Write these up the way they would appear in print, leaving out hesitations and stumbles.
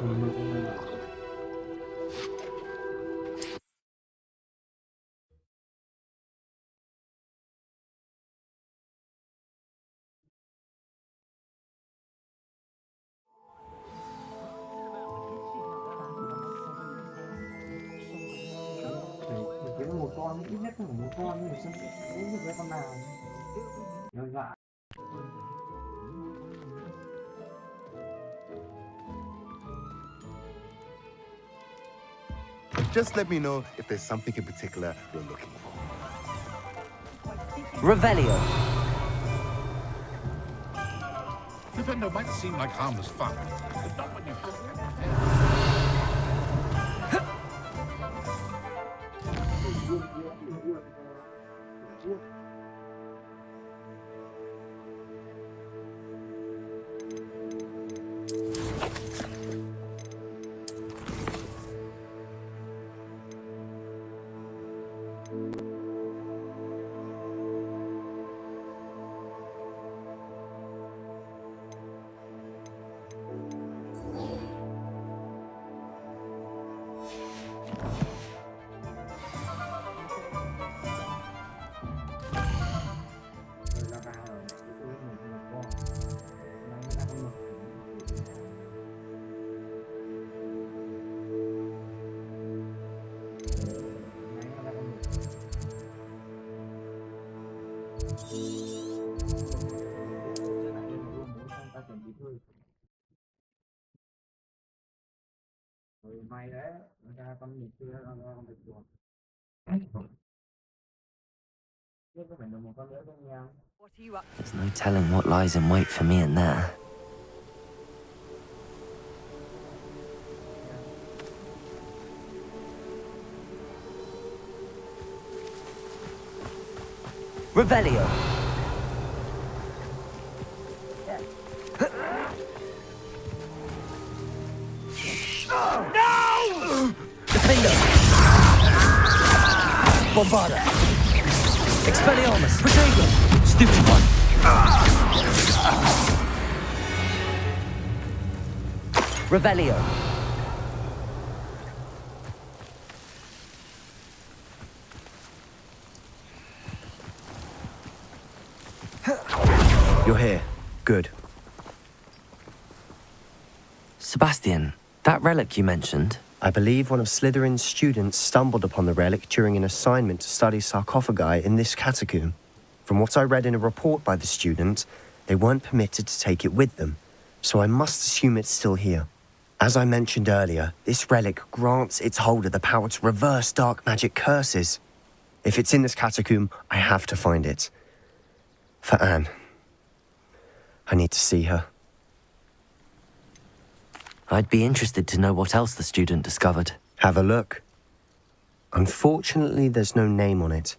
Kiếm một con, ít nhất phải một con thì xem những cái con nào nó dại. Just let me know if there's something in particular you're looking for. Revelio. Defender might seem like harmless fun, but not when you... May đấy, người ta con nhịp kia là con được chuột. There's no telling what lies in wait for me in there. Revelio. No! Defender. Bombarda. Expelliarmus. Protego. Stupid one. Revelio. You're here. Good. Sebastian, that relic you mentioned. I believe one of Slytherin's students stumbled upon the relic during an assignment to study sarcophagi in this catacomb. From what I read in a report by the student, they weren't permitted to take it with them, so I must assume it's still here. As I mentioned earlier, this relic grants its holder the power to reverse dark magic curses. If it's in this catacomb, I have to find it. For Anne. I need to see her. I'd be interested to know what else the student discovered. Have a look. Unfortunately, there's no name on it,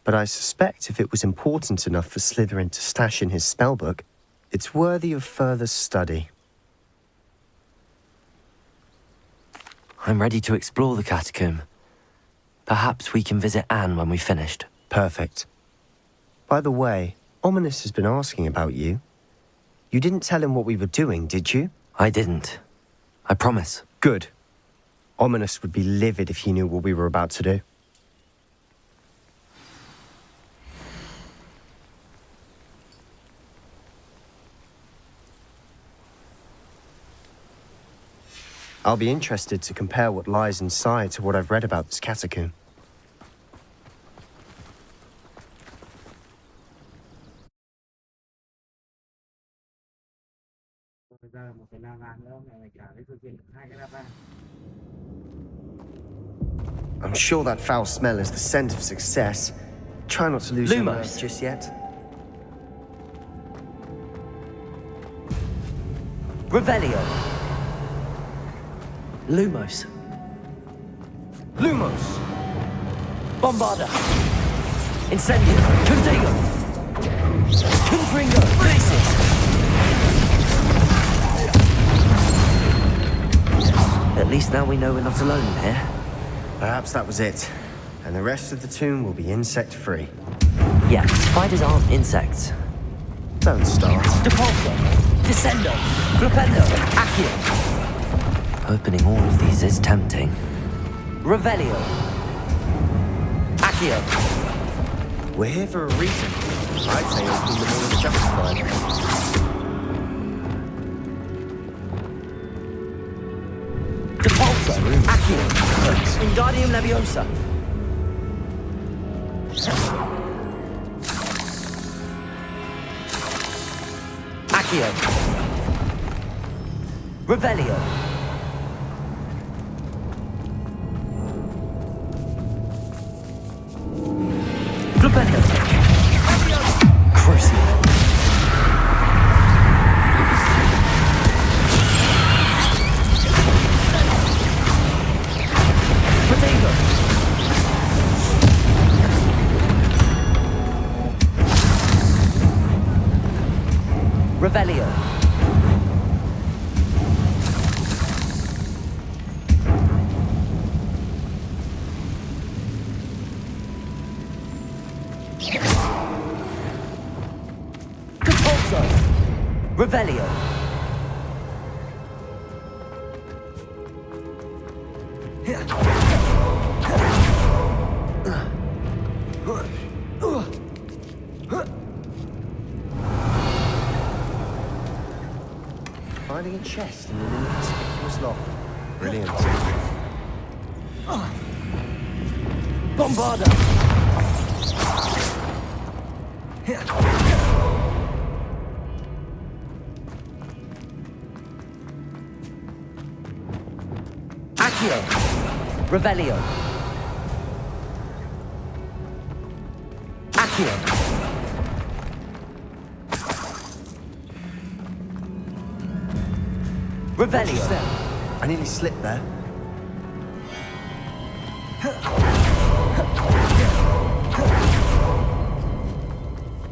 but I suspect if it was important enough for Slytherin to stash in his spellbook, it's worthy of further study. I'm ready to explore the catacomb. Perhaps we can visit Anne when we've finished. Perfect. By the way, Ominous has been asking about you. You didn't tell him what we were doing, did you? I didn't. I promise. Good. Ominous would be livid if he knew what we were about to do. I'll be interested to compare what lies inside to what I've read about this catacomb. I'm sure that foul smell is the scent of success. Try not to lose your nerve just yet. Revelio. Lumos. Lumos! Bombarda. Incendio. Contigo. Confringo. Bases. At least now we know we're not alone in here. Perhaps that was it. And the rest of the tomb will be insect-free. Yeah, spiders aren't insects. Don't start. Depulso. Descendo. Flipendo. Accio. Opening all of these is tempting. Revelio. Accio. We're here for a reason. I'd say opening them all is justified. Depulso. Accio. Wingardium Leviosa. Accio. Revelio. Flipendo. Crucio. Potato. Revelio. Compulso. Revelio. Finding a chest in an inconspicuous lock. Brilliant. Bombarda. Accio. Revelio. Accio. Revelio. I nearly slipped there.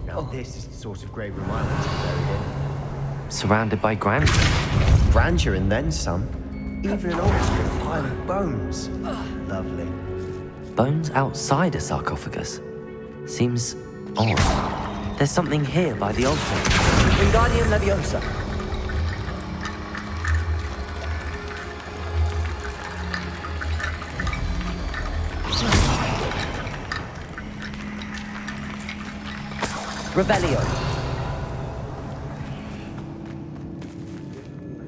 Now this is the sort of grey room I want to be buried in. Surrounded by grandeur. Grandeur and then some. Even an altar with a pile of bones. Lovely. Bones outside a sarcophagus. Seems odd. There's something here by the altar. Wingardium Leviosa. Revelio.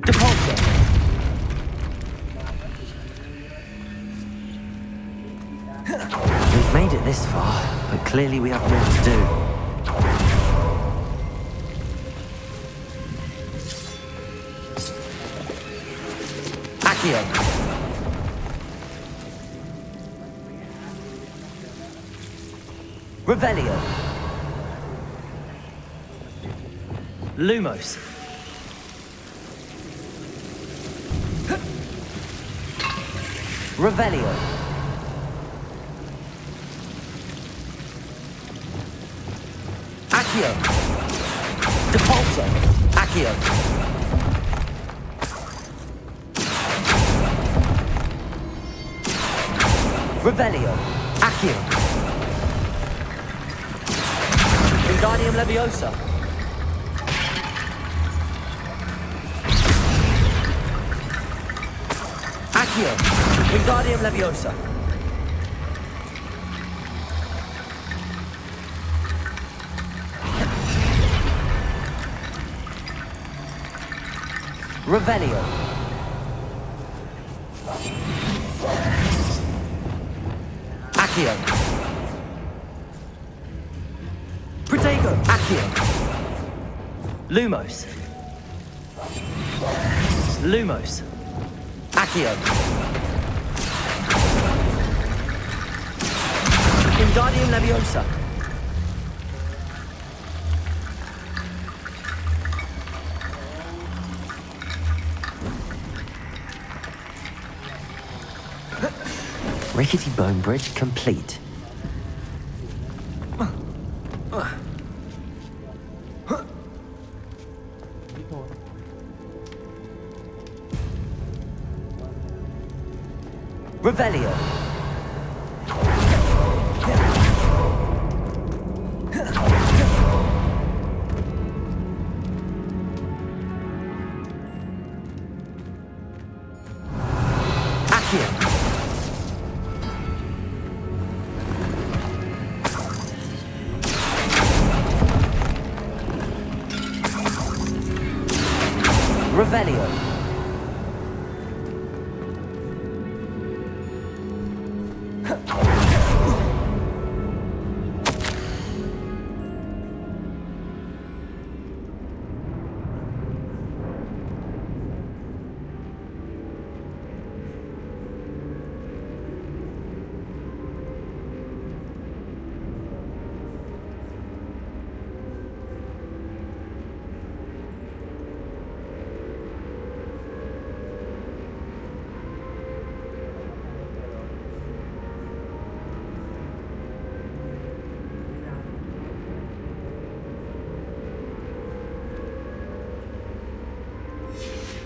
Depulso. We've made it this far, but clearly we have more to do. Accio. Revelio. Lumos. Revelio. Accio. Depulso. Accio. Revelio. Accio. Wingardium Leviosa. Accio. Wingardium Leviosa. Revelio. Accio. Protego. Accio. Lumos. Lumos. Accio. Wingardium Leviosa. Rickety bone bridge complete. Revelio. Revelio.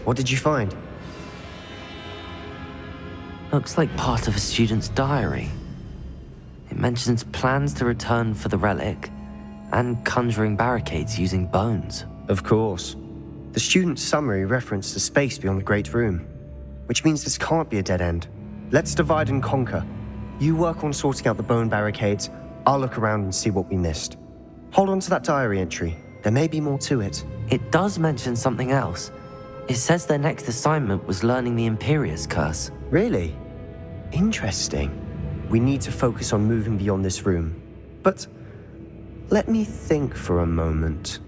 What did you find? Looks like part of a student's diary. It mentions plans to return for the relic and conjuring barricades using bones. Of course. The student's summary referenced a space beyond the Great Room, which means this can't be a dead end. Let's divide and conquer. You work on sorting out the bone barricades, I'll look around and see what we missed. Hold on to that diary entry. There may be more to it. It does mention something else. It says their next assignment was learning the Imperius Curse. Really? Interesting. We need to focus on moving beyond this room. But let me think for a moment.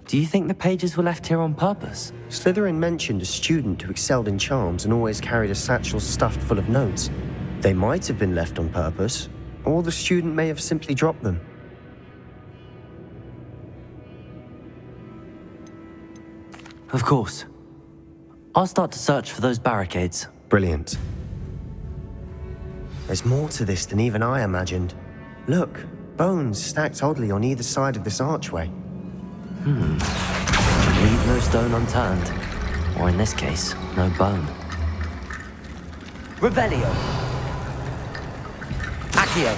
Do you think the pages were left here on purpose? Slytherin mentioned a student who excelled in charms and always carried a satchel stuffed full of notes. They might have been left on purpose, or the student may have simply dropped them. Of course. I'll start to search for those barricades. Brilliant. There's more to this than even I imagined. Look, bones stacked oddly on either side of this archway. Leave no stone unturned. Or in this case, no bone. Revelio. Accio.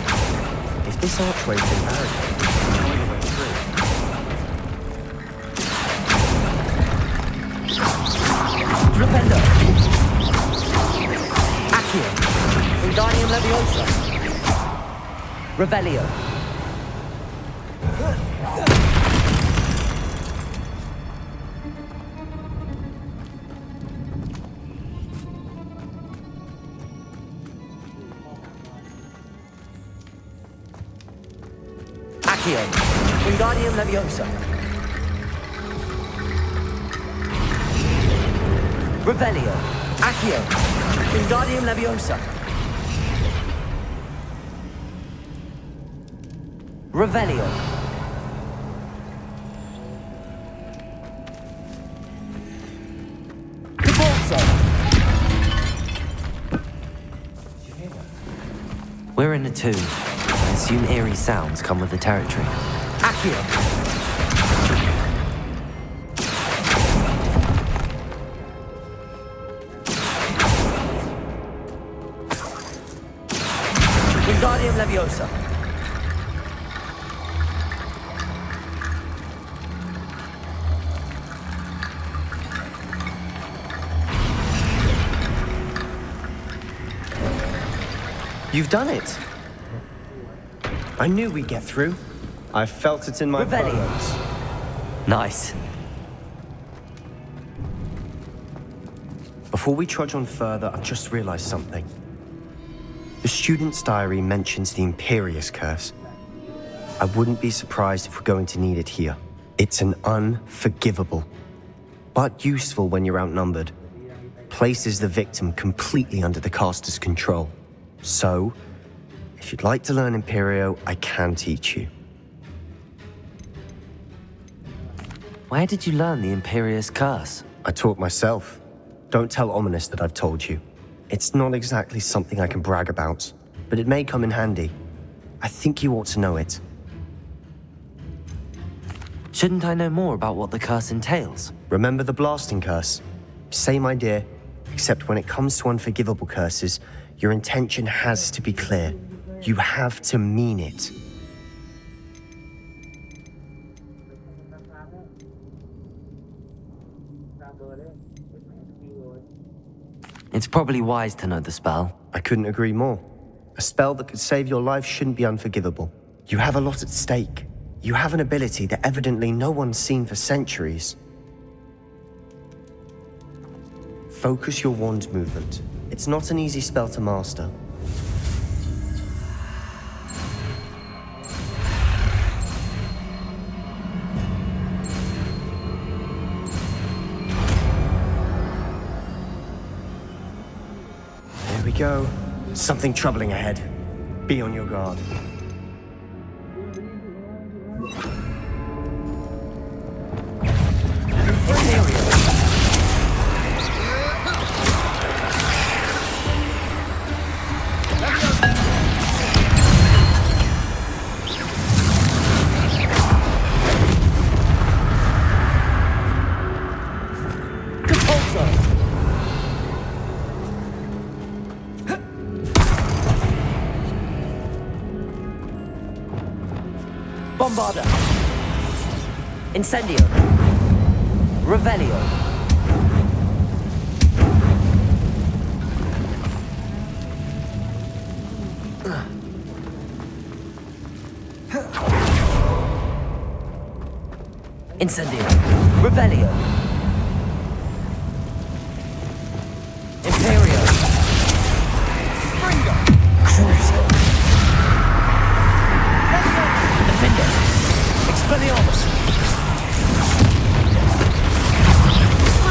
If this archway's been barricaded, there's no other way through. Flipendo. Accio. Wingardium Leviosa. Revelio. Accio. Wingardium Leviosa. Revelio. Accio. Wingardium Leviosa. Revelio. Caborso. We're in a tomb. I assume eerie sounds come with the territory. Accio. Wingardium Leviosa. You've done it! I knew we'd get through. I felt it in my Revelio. bones. Nice. Before we trudge on further, I've just realized something. The student's diary mentions the Imperius Curse. I wouldn't be surprised if we're going to need it here. It's an unforgivable, but useful when you're outnumbered. Places the victim completely under the caster's control. So, if you'd like to learn Imperio, I can teach you. Where did you learn the Imperius Curse? I taught myself. Don't tell Ominous that I've told you. It's not exactly something I can brag about, but it may come in handy. I think you ought to know it. Shouldn't I know more about what the curse entails? Remember the blasting curse? Same idea, except when it comes to unforgivable curses, your intention has to be clear. You have to mean it. It's probably wise to know the spell. I couldn't agree more. A spell that could save your life shouldn't be unforgivable. You have a lot at stake. You have an ability that evidently no one's seen for centuries. Focus your wand movement. It's not an easy spell to master. There we go. Something troubling ahead. Be on your guard. Bombarda. Incendio. Revelio. Incendio. Revelio. Imperio. Crucio. Defender. Expelliarmus.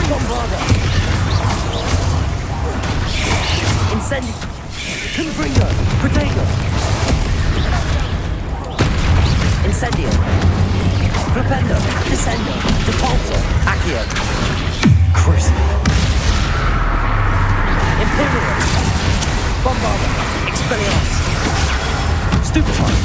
Bombarda. Incendio. Confringo. Protego. Incendio. Flipendo. Descendo. Depulso. Accio. Crucio. Imperial. Bombarda. Expelliarmus. Stupefy.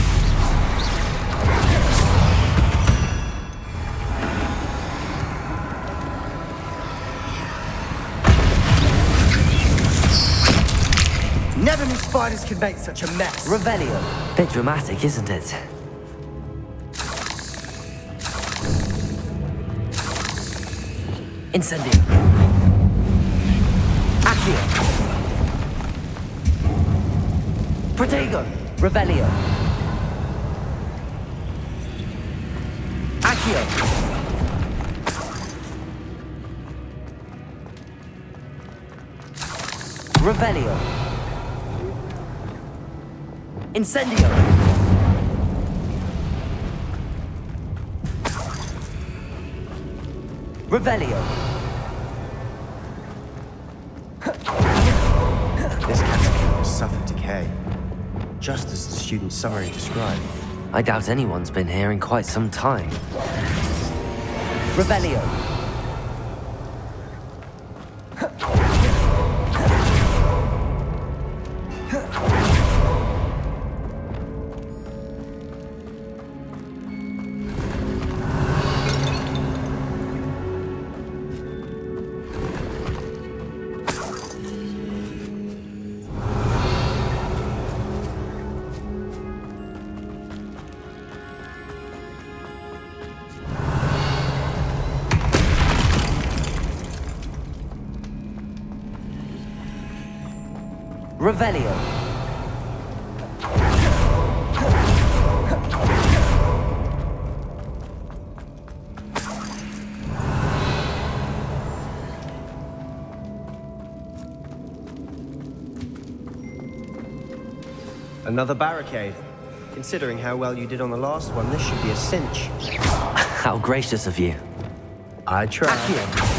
Never knew spiders could make such a mess. Revelio. Bit dramatic, isn't it? Incendio. Accio. Protego. Revelio. Accio. Revelio. Incendio. Revelio. This catacomb has suffered decay, just as the student summary described. I doubt anyone's been here in quite some time. Revelio. Revelio. Another barricade. Considering how well you did on the last one, this should be a cinch. How gracious of you. I tried. Accio.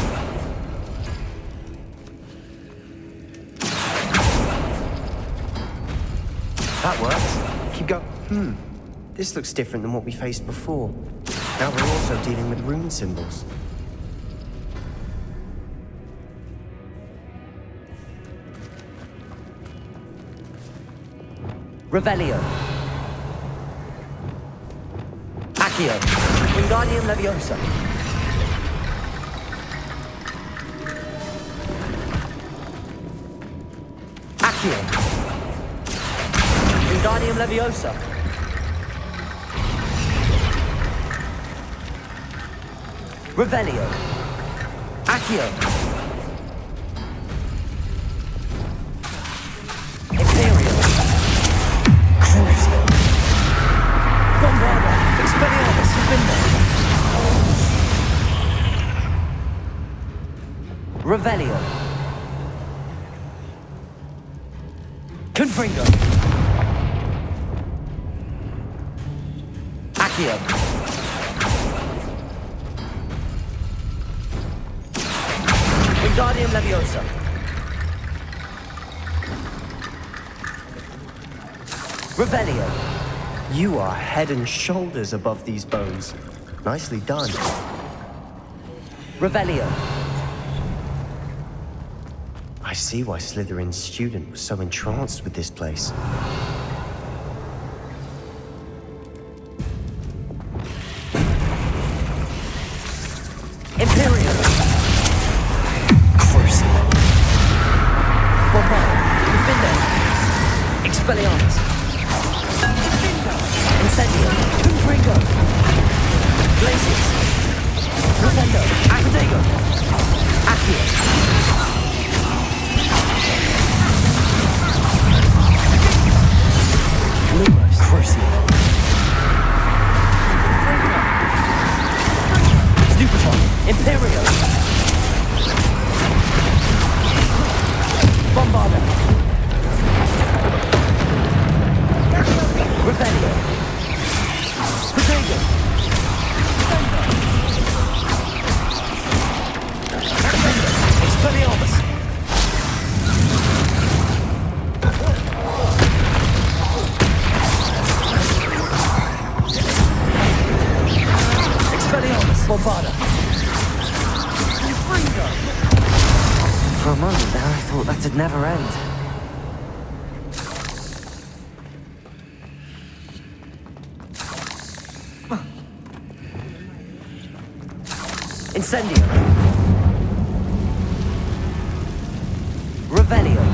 That works. Keep going. This looks different than what we faced before. Now we're also dealing with rune symbols. Revelio. Accio. Wingardium Leviosa. Accio. Wingardium Leviosa. Revelio. Accio. Imperial. Crucio. Bombarda. Expelliarmus. Revelio. Confringo. Accio. Wingardium Leviosa. Revelio. You are head and shoulders above these bones. Nicely done. Revelio. I see why Slytherin's student was so entranced with this place. Imperium. Crucible. Bombard. Defender. Expelliarmus. Incendio. Confringo. Glacius. Rotendo. Acadego. Accio. Lumos. Crucible. Stupefy. Imperial. Bombarda. Revelio. Protego. Expelliarmus. Expelliarmus. Bombarda. For a moment there, I thought that'd never end. Incendio. Revelio.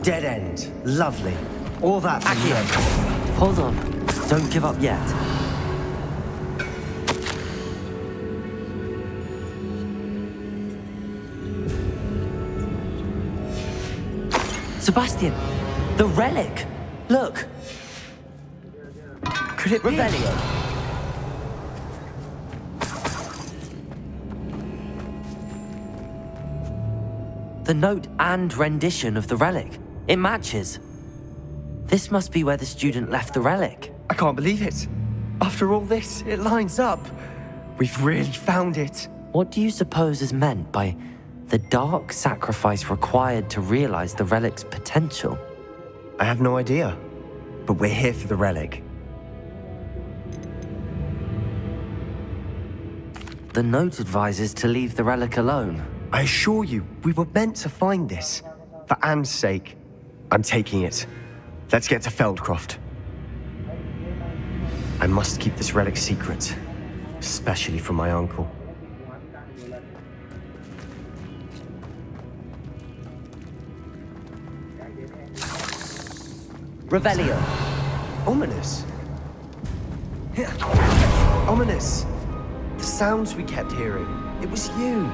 Dead end. Lovely. All that for Accio. Hold on. Don't give up yet. Sebastian! The relic! Look! Could it be? Revelio. The note and rendition of the relic. It matches. This must be where the student left the relic. I can't believe it. After all this, it lines up. We've really found it. What do you suppose is meant by the dark sacrifice required to realize the relic's potential? I have no idea. But we're here for the relic. The note advises to leave the relic alone. I assure you, we were meant to find this. For Anne's sake. I'm taking it. Let's get to Feldcroft. I must keep this relic secret. Especially from my uncle. Revelio. Ominous. Ominous. The sounds we kept hearing. It was you.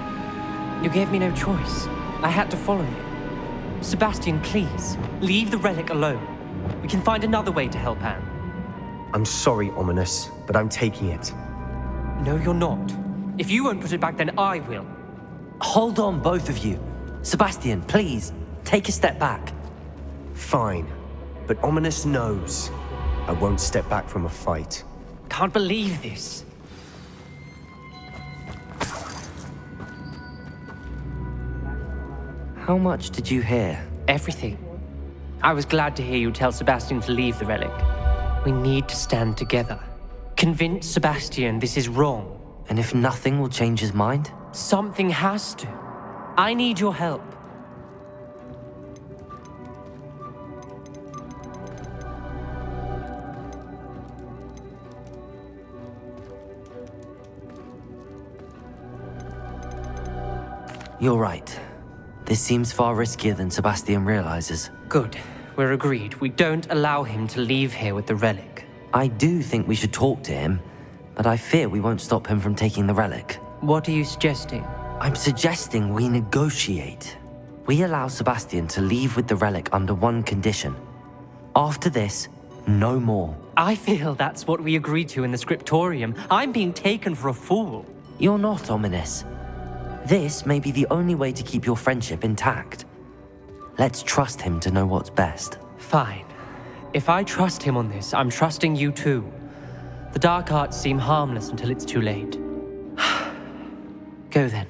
You gave me no choice. I had to follow you. Sebastian, please, leave the relic alone. We can find another way to help Anne. I'm sorry, Ominous, but I'm taking it. No, you're not. If you won't put it back, then I will. Hold on, both of you. Sebastian, please, take a step back. Fine. But Ominous knows. I won't step back from a fight. Can't believe this. How much did you hear? Everything. I was glad to hear you tell Sebastian to leave the relic. We need to stand together. Convince Sebastian this is wrong. And if nothing will change his mind? Something has to. I need your help. You're right. This seems far riskier than Sebastian realizes. Good. We're agreed. We don't allow him to leave here with the relic. I do think we should talk to him, but I fear we won't stop him from taking the relic. What are you suggesting? I'm suggesting we negotiate. We allow Sebastian to leave with the relic under one condition. After this, no more. I feel that's what we agreed to in the scriptorium. I'm being taken for a fool. You're not ominous. This may be the only way to keep your friendship intact. Let's trust him to know what's best. Fine. If I trust him on this, I'm trusting you too. The dark arts seem harmless until it's too late. Go then.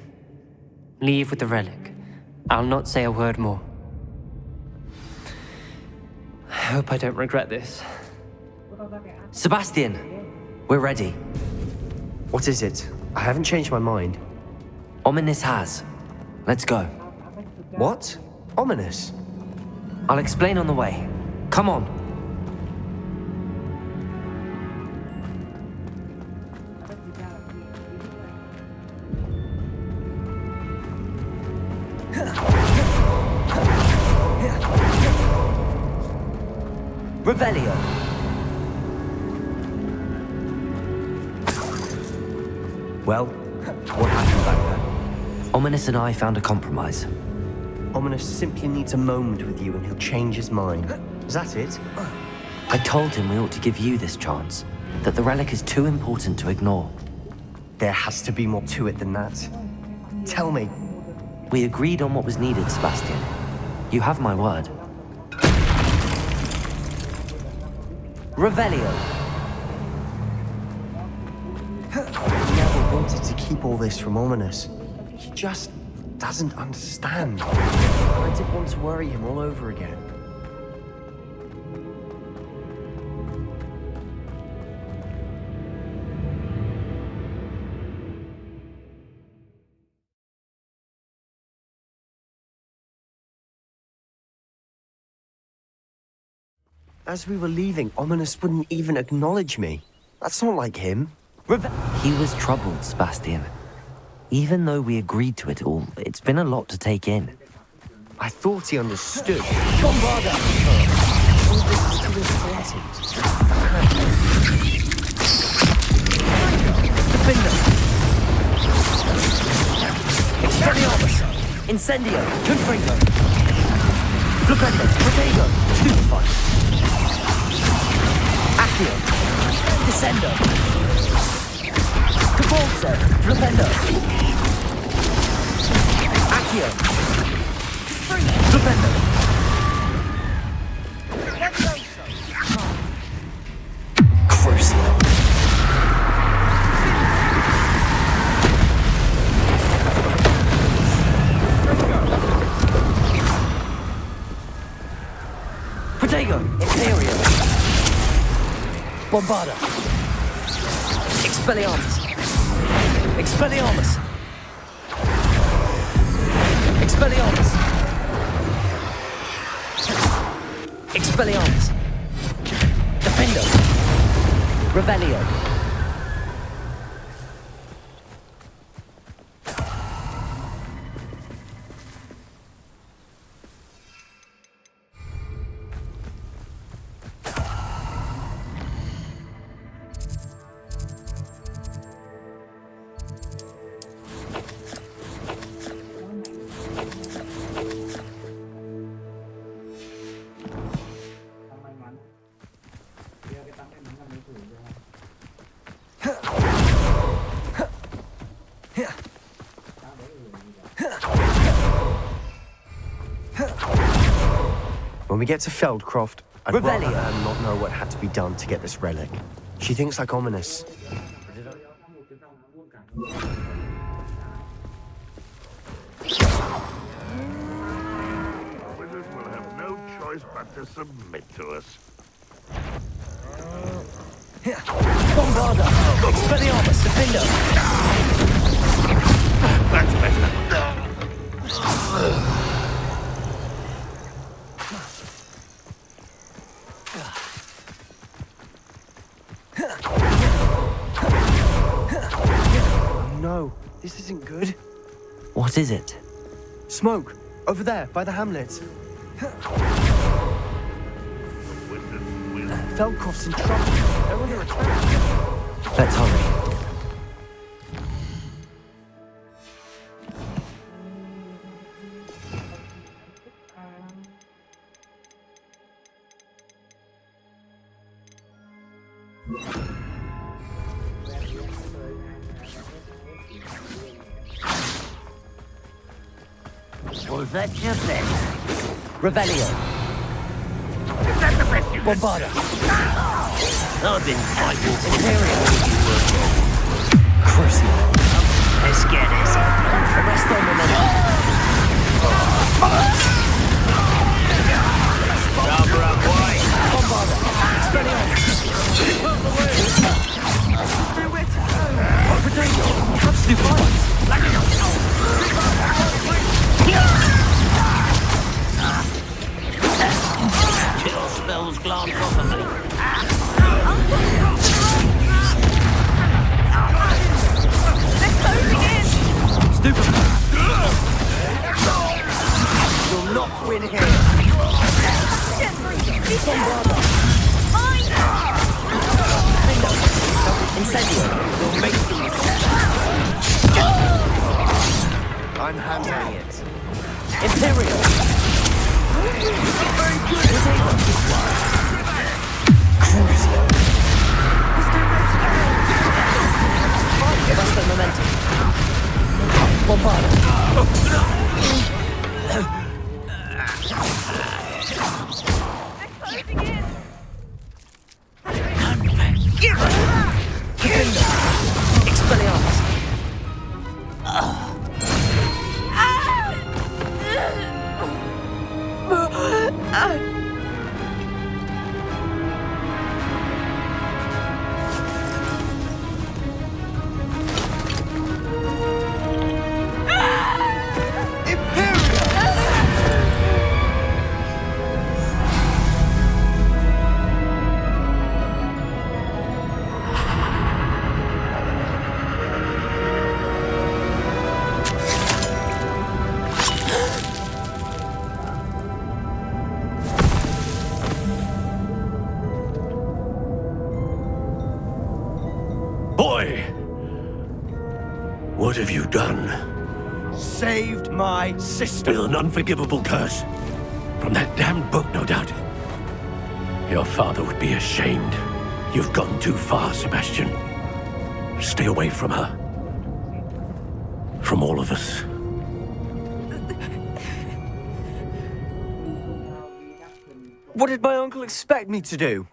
Leave with the relic. I'll not say a word more. I hope I don't regret this. Sebastian, we're ready. What is it? I haven't changed my mind. Ominous has. Let's go. What? Ominous? I'll explain on the way. Come on. Revelio. Well, what happened back there? Ominous and I found a compromise. Ominous simply needs a moment with you and he'll change his mind. Is that it? I told him we ought to give you this chance, that the relic is too important to ignore. There has to be more to it than that. Tell me. We agreed on what was needed, Sebastian. You have my word. Revelio. I never wanted to keep all this from Ominous. He just doesn't understand. I didn't want to worry him all over again. As we were leaving, Ominous wouldn't even acknowledge me. That's not like him. He was troubled, Sebastian. Even though we agreed to it all, it's been a lot to take in. I thought he understood. Bombarda! All this is too important. Defender! Expelliarmus! Incendio! Confringo! Flipendo! Protego! Stupefy! Accio! Descendo! Capulso! Flipendo! Accio! Flipendo! Crucio! Protego! Imperio! Bombarda! Expelliarmus! Expelliarmus! Expelliarmus! Expelliarmus! Defendo! Revelio! When we get to Feldcroft, I'd rather Revelio. her not know what had to be done to get this relic. She thinks like Ominous. Wizards will have no choice but to submit to us. Bombarda! Expelliarmus! Defendo! That's better. Oh no, this isn't good. What is it? Smoke! Over there, by the hamlet. Feldcroft's in trouble. They're under attack. Let's hurry. Was that your best? Revelio. Is that the best you can Bombarda. I've been fighting Imperial. Crucial. Let's get this. Arrest on momentum. Rubber up, boy. Bombarda. Spreading on. Keep out the way. Potato. Touch the violence. Kill spells glance properly. They're closing in! Stupid. You'll not win here. Mine! Incendio. You'll make things. I'm handling it. Imperial. Very good. Crucial. Give us the momentum. Bombarda. Expelliarmus. Boy! What have you done? Saved my sister. With an unforgivable curse. From that damned book, no doubt. Your father would be ashamed. You've gone too far, Sebastian. Stay away from her. From all of us. What did my uncle expect me to do?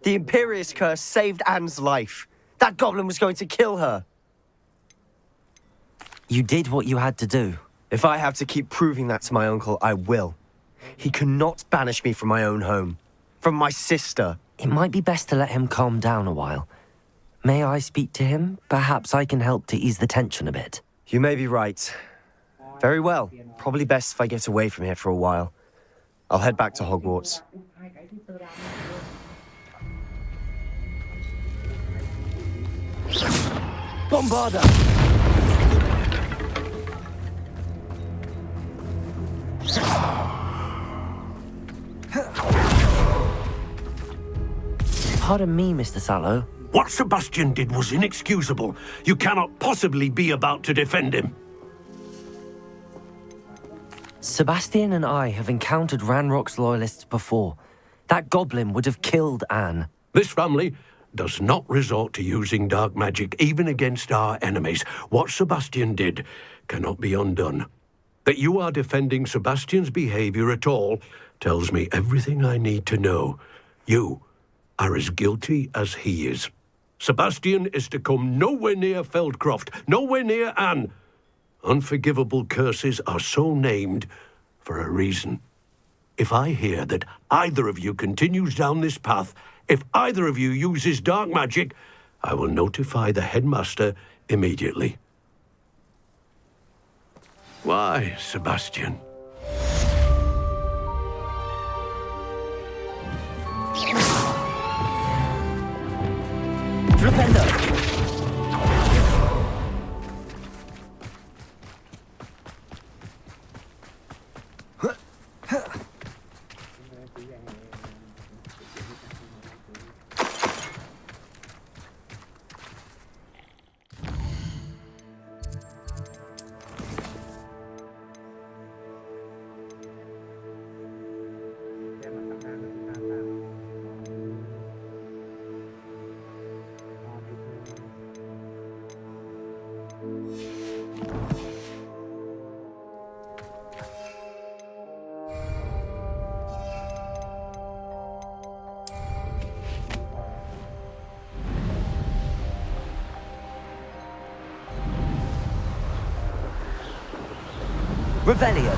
The Imperious curse saved Anne's life. That goblin was going to kill her. You did what you had to do. If I have to keep proving that to my uncle, I will. He cannot banish me from my own home. From my sister. It might be best to let him calm down a while. May I speak to him? Perhaps I can help to ease the tension a bit. You may be right. Very well. Probably best if I get away from here for a while. I'll head back to Hogwarts. Bombarda! Pardon me, Mr. Sallow. What Sebastian did was inexcusable. You cannot possibly be about to defend him. Sebastian and I have encountered Ranrock's loyalists before. That goblin would have killed Anne. This family does not resort to using dark magic even against our enemies. What Sebastian did cannot be undone. That you are defending Sebastian's behavior at all tells me everything I need to know. You are as guilty as he is. Sebastian is to come nowhere near Feldcroft, nowhere near Anne. Unforgivable curses are so named for a reason. If I hear that either of you continues down this path, if either of you uses dark magic, I will notify the headmaster immediately. Why, Sebastian? Flipendo! Revelio.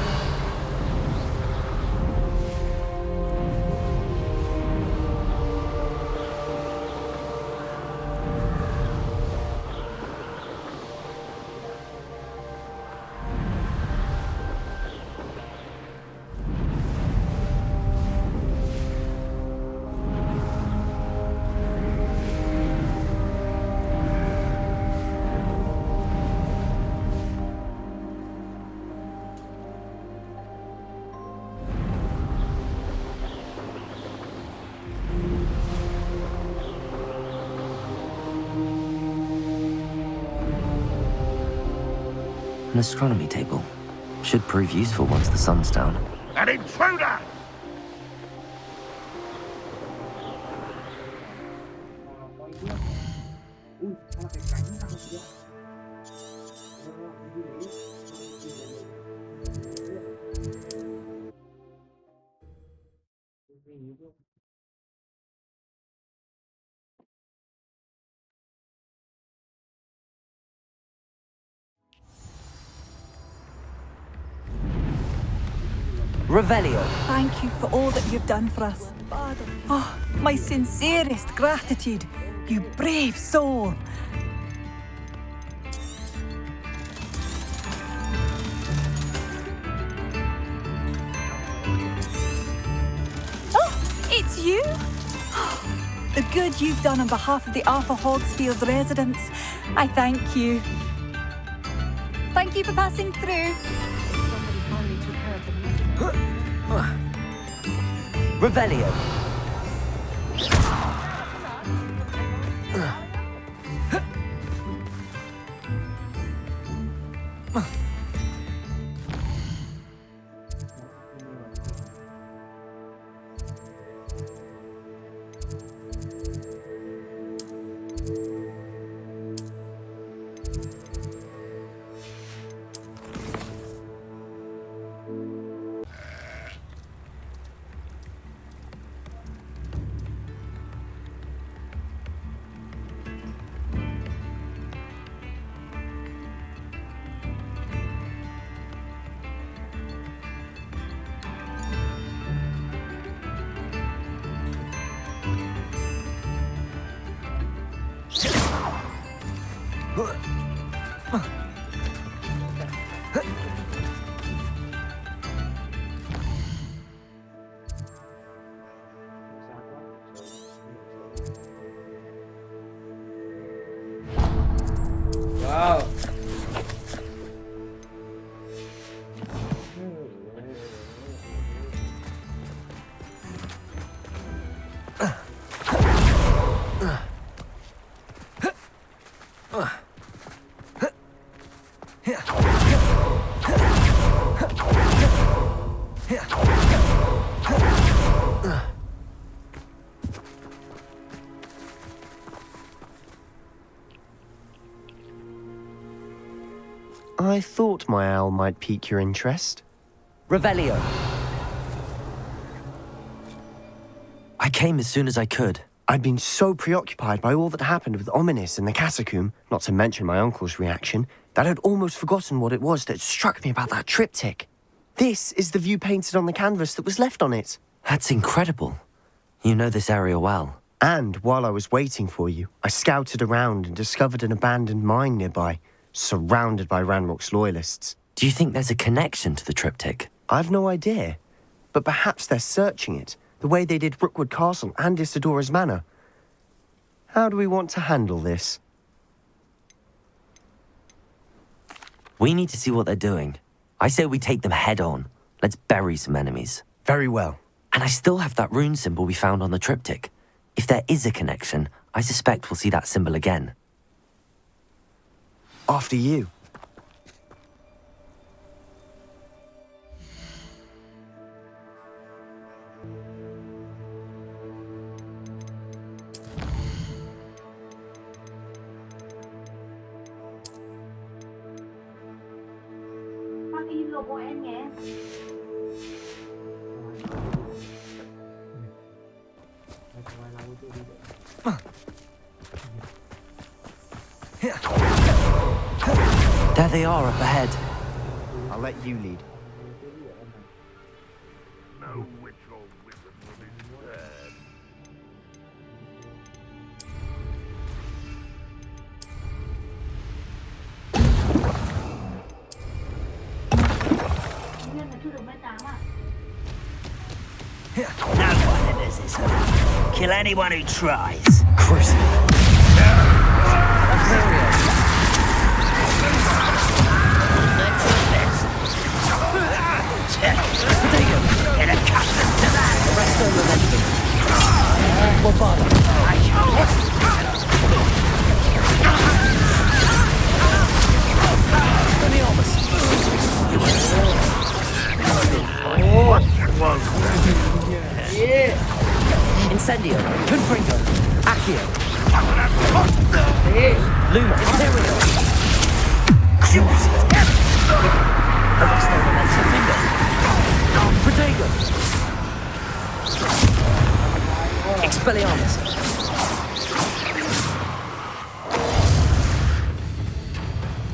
An astronomy table. Should prove useful once the sun's down. An intruder! Ui, sao cái cánh tăng kìa. Revelio. Thank you for all that you've done for us. Oh, my sincerest gratitude, you brave soul. Oh, it's you? The good you've done on behalf of the Upper Hogsfield residents. I thank you. Thank you for passing through. Revelio. Wow. I thought my owl might pique your interest. Revelio. I came as soon as I could. I'd been so preoccupied by all that happened with Ominis in the catacomb, not to mention my uncle's reaction, that I'd almost forgotten what it was that struck me about that triptych. This is the view painted on the canvas that was left on it. That's incredible. You know this area well. And while I was waiting for you, I scouted around and discovered an abandoned mine nearby, surrounded by Ranrock's loyalists. Do you think there's a connection to the triptych? I've no idea, but perhaps they're searching it, the way they did Rookwood Castle and Isidora's Manor. How do we want to handle this? We need to see what they're doing. I say we take them head on. Let's bury some enemies. Very well. And I still have that rune symbol we found on the triptych. If there is a connection, I suspect we'll see that symbol again. After you. There they are up ahead. I'll let you lead. kill anyone who tries. Crucible. Get accustomed to that. Arresto momentum. Bombard. Incendio. Confringo. Accio. Luma. Imperio. Arresto momentum. Finger. Protego. Expelliarmus.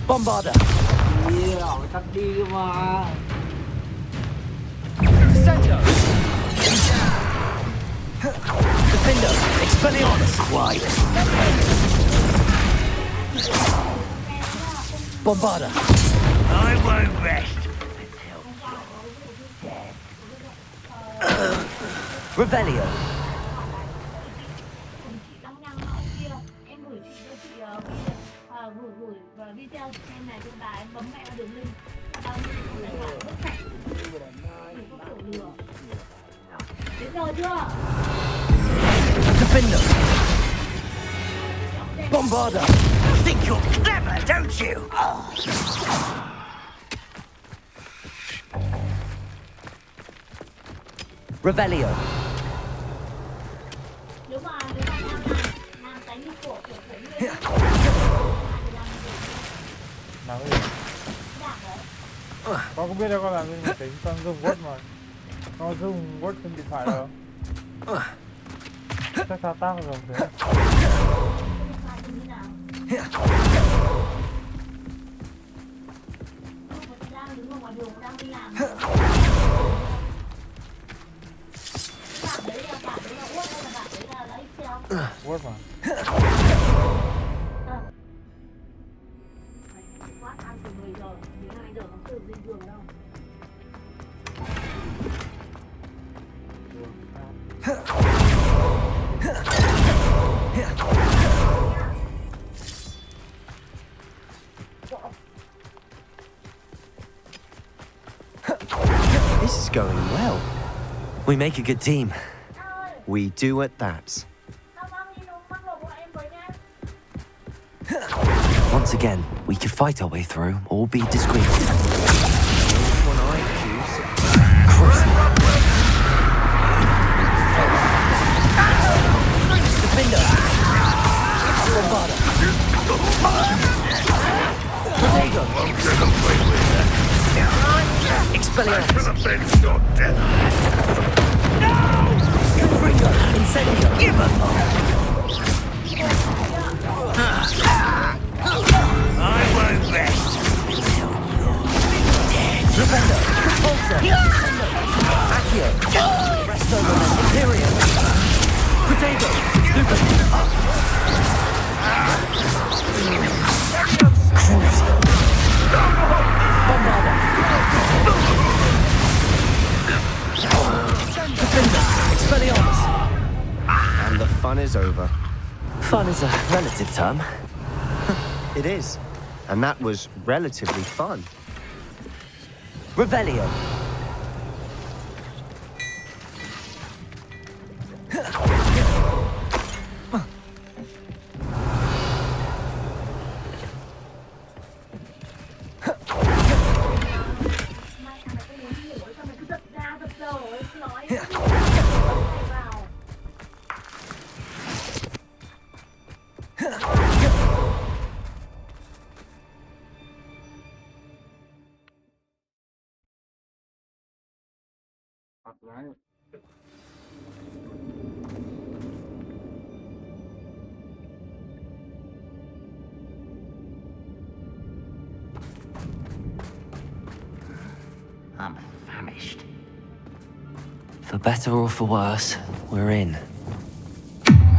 Bombarda. Cắt đi mà. Incendio. Defender. Expelliarmus. Wide. Bombarda. I won't rest. Revelio. Defender. Bombarda. Think you're clever, don't you? Revelio. Làm cái gì? Con không biết đâu, con làm cái máy tính, con dùng Word mà. Con dùng Word trên điện thoại đâu. Chắc thao tác rồi thế. Word mà. This is going well. We make a good team. We do at that. Once again, we could fight our way through or be discreet. One I choose. Defender. Bombarda. Protego. Expelliarmus. Confringo. Incendio. Give up. I won't rest. Defender. Repulsor. Accio. Resto momentum. Imperium. Protego. Stupid. Bombarda. Defender. Expelliarmus. And the fun is over. Fun is a relative term. It is. And that was relatively fun. Revelio. I'm famished. For better or for worse, we're in.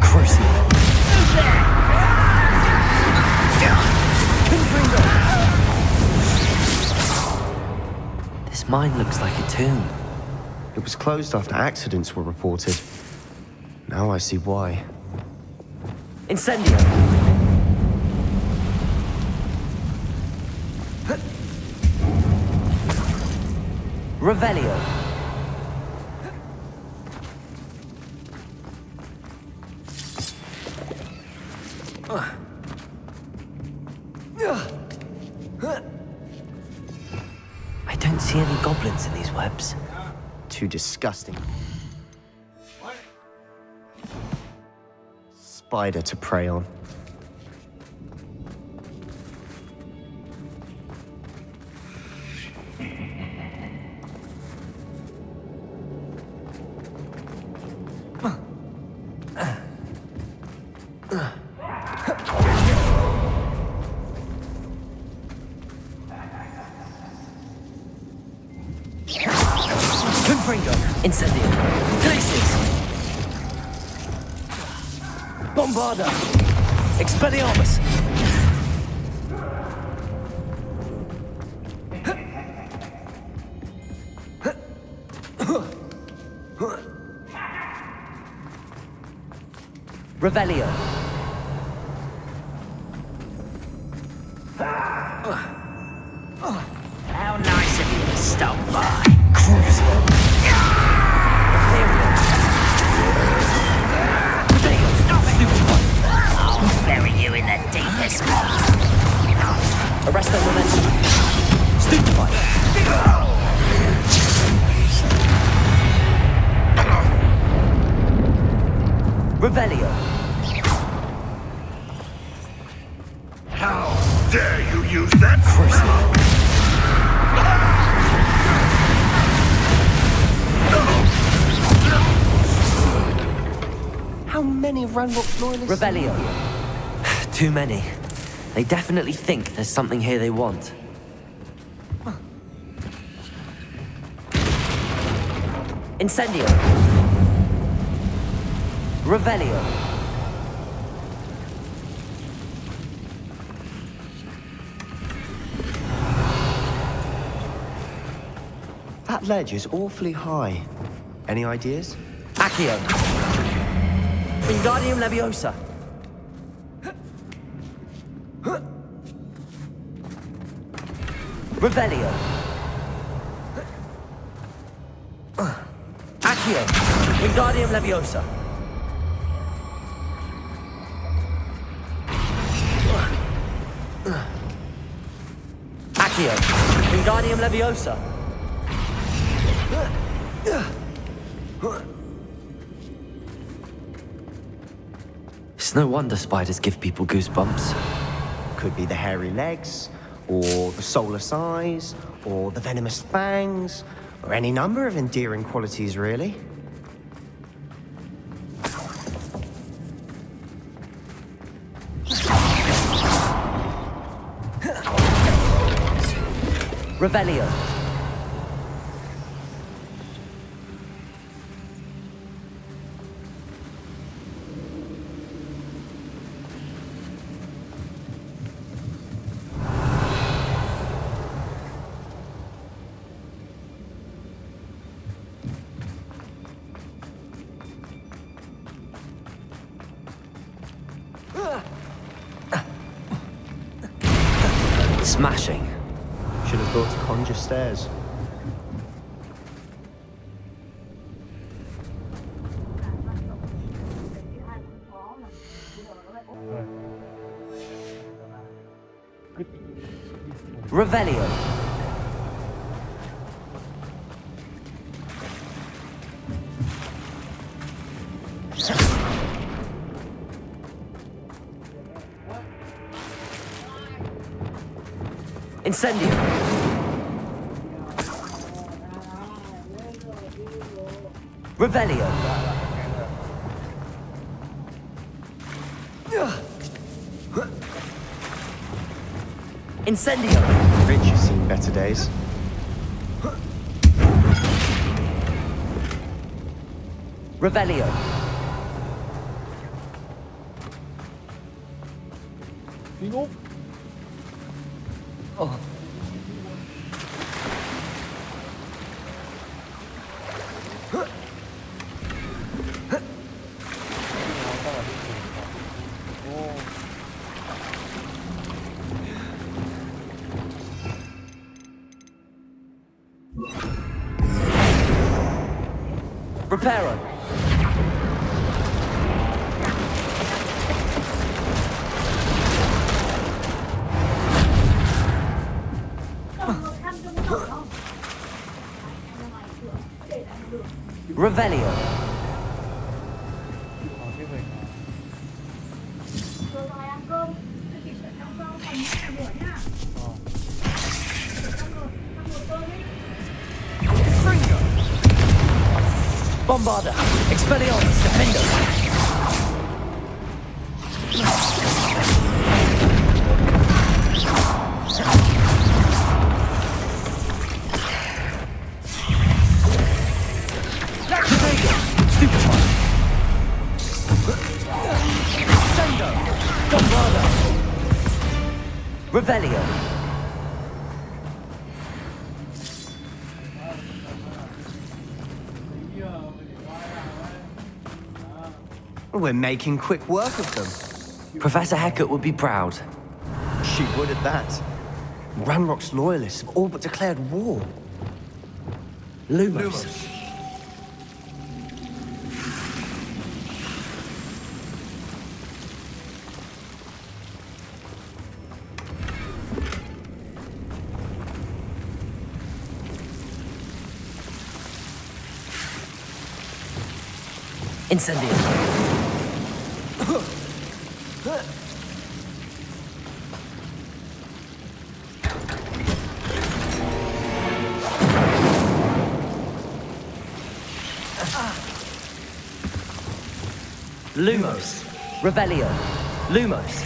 Crucible. This mine looks like a tomb. It was closed after accidents were reported. Now I see why. Incendio! Revelio! I don't see any goblins in these webs. Too disgusting. Spider to prey on. Incendio! Glacis! Bombarda! Expelliarmus! Revelio! How nice of you to stop by. I'll bury you in the deepest spot. Arresto momentum! Stupefy! Revelio! How dare you use that? How many Ranrock loyalists? Revelio! Too many. They definitely think there's something here they want. Incendio! Revelio! That ledge is awfully high. Any ideas? Accio! Wingardium Leviosa! Revelio! Accio! Wingardium Leviosa! Accio! Wingardium Leviosa! It's no wonder spiders give people goosebumps. Could be the hairy legs, or the soulless eyes, or the venomous fangs, or any number of endearing qualities, really. Revelio! Smashing. Should have thought to conjure stairs. Revelio! Incendio! Revelio! Incendio! Rich has seen better days. Revelio! Oh. Reparo. Revelio. Bombarda. Expelliarmus. Defender. Revelio. We're making quick work of them. Professor Hecat would be proud. She would at that. Ranrock's loyalists have all but declared war. Lumos. Incendio. Lumos. Revelio. Lumos.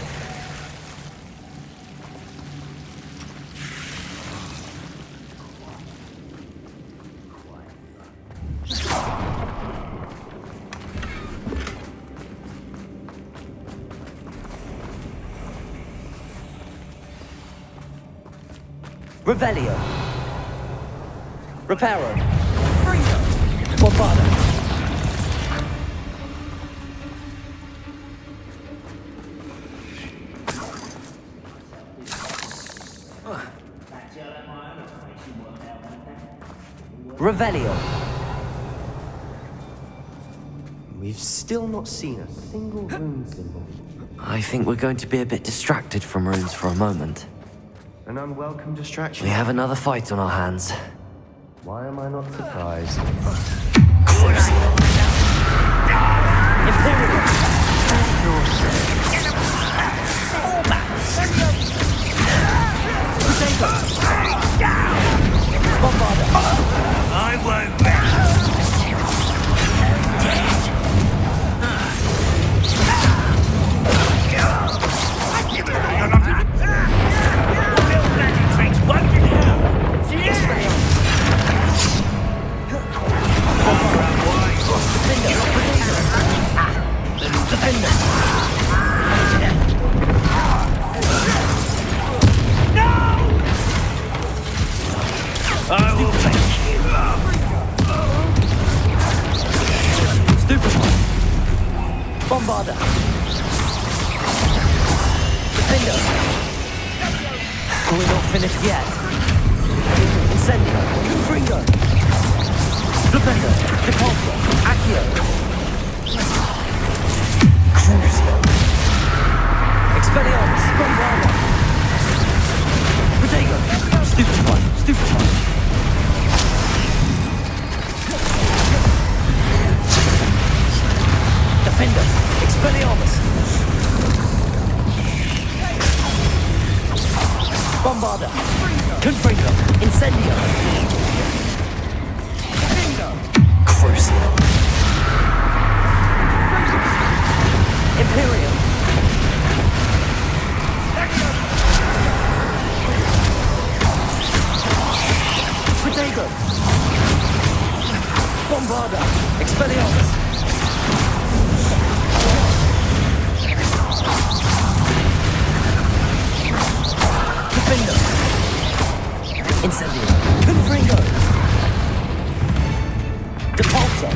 Revelio. Reparo. Bombarda. Revelio. We've still not seen a single rune symbol. I think we're going to be a bit distracted from runes for a moment. An unwelcome distraction. We have another fight on our hands. Why am I not surprised? I won't rest. Real magic tricks won't in hell. I will fetch you. Stupefy. Bombarda. Defender. We're not finished yet. Incendio. Fringo. Defender. Depulso. Accio. Crucio. Expelliarmus. Bombarda. Protego. Stupefy. Stupefy. Defender. Expelliarmus. Bombarda. Confringo. Incendio. Crucio. Imperium. Protego. Bombarda. Expelliarmus. Defender. Incendio. Confringo. Depulso.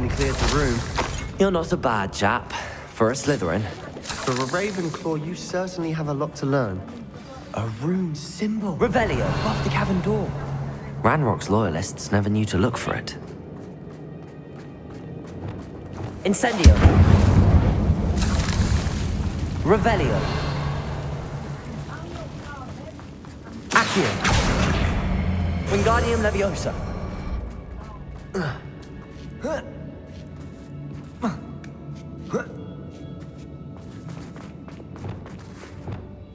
suddenly cleared the room. You're not a bad chap. For a Slytherin. For a Ravenclaw, you certainly have a lot to learn. A rune symbol. Revelio, above the cavern door. Ranrock's loyalists never knew to look for it. Incendio. Revelio. Accio. Wingardium Leviosa.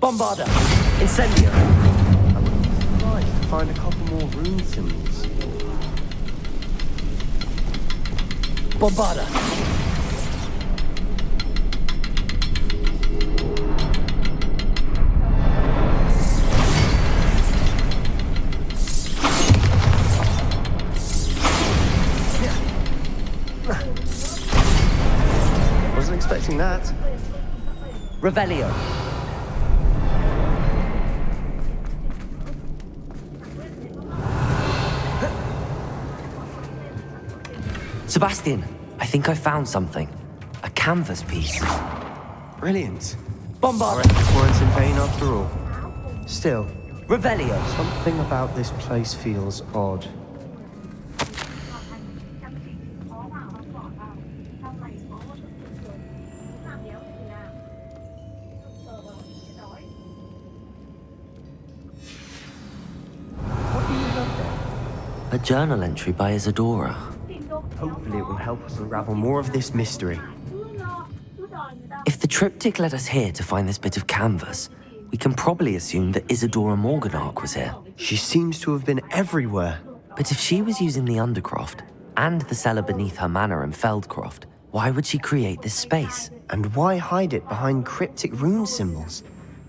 Bombarda. Incendio. Right, find a couple more rune symbols. Bombarda. Wasn't expecting that. Revelio. Sebastian, I think I found something. A canvas piece. Brilliant. Bombarda. Weren't in vain after all. Still, Revelio. something about this place feels odd. What do you have there? A journal entry by Isadora. Hopefully it will help us unravel more of this mystery. If the triptych led us here to find this bit of canvas, we can probably assume that Isadora Morganach was here. She seems to have been everywhere. But if she was using the Undercroft and the cellar beneath her manor in Feldcroft, why would she create this space? And why hide it behind cryptic rune symbols?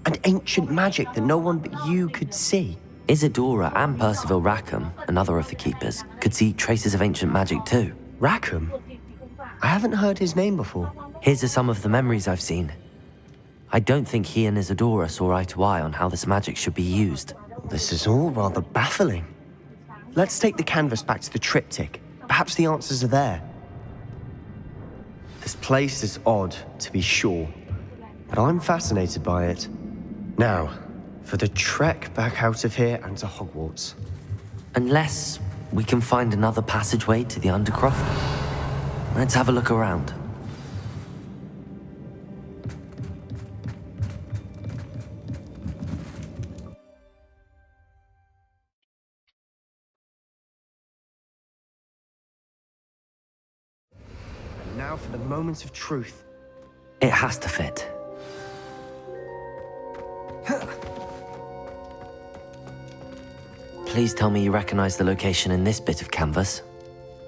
And ancient magic that no one but you could see? Isadora and Percival Rackham, another of the keepers, could see traces of ancient magic too. Rackham? I haven't heard his name before. Here's some of the memories I've seen. I don't think he and Isadora saw eye to eye on how this magic should be used. This is all rather baffling. Let's take the canvas back to the triptych. Perhaps the answers are there. This place is odd, to be sure, but I'm fascinated by it. Now, for the trek back out of here and to Hogwarts. Unless we can find another passageway to the Undercroft. Let's have a look around. And now for the moment of truth. It has to fit. Please tell me you recognize the location in this bit of canvas.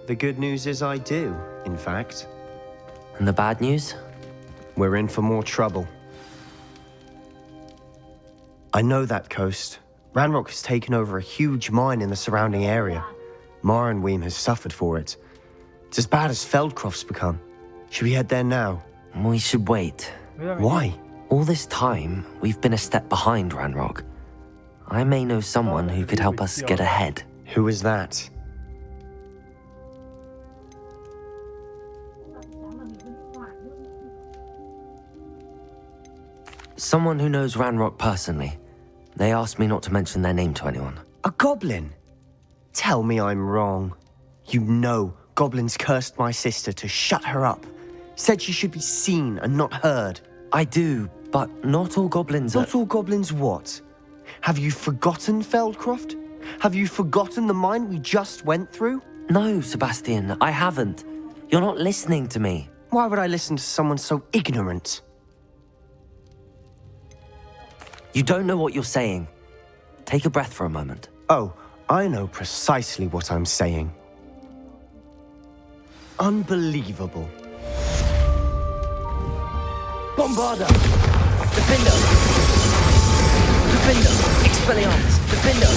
The good news is I do, in fact. And the bad news? We're in for more trouble. I know that coast. Ranrock has taken over a huge mine in the surrounding area. Marrenweem has suffered for it. It's as bad as Feldcroft's become. Should we head there now? We should wait. Why? All this time, we've been a step behind Ranrock. I may know someone who could help us get ahead. Who is that? Someone who knows Ranrock personally. They asked me not to mention their name to anyone. A goblin? Tell me I'm wrong. You know goblins cursed my sister to shut her up. Said she should be seen and not heard. I do, but not all goblins are... Not all goblins what? Have you forgotten Feldcroft? Have you forgotten the mine we just went through? No, Sebastian, I haven't. You're not listening to me. Why would I listen to someone so ignorant? You don't know what you're saying. Take a breath for a moment. Oh, I know precisely what I'm saying. Unbelievable. Bombarda! Defender! Defender! Expelliarmus! Defender!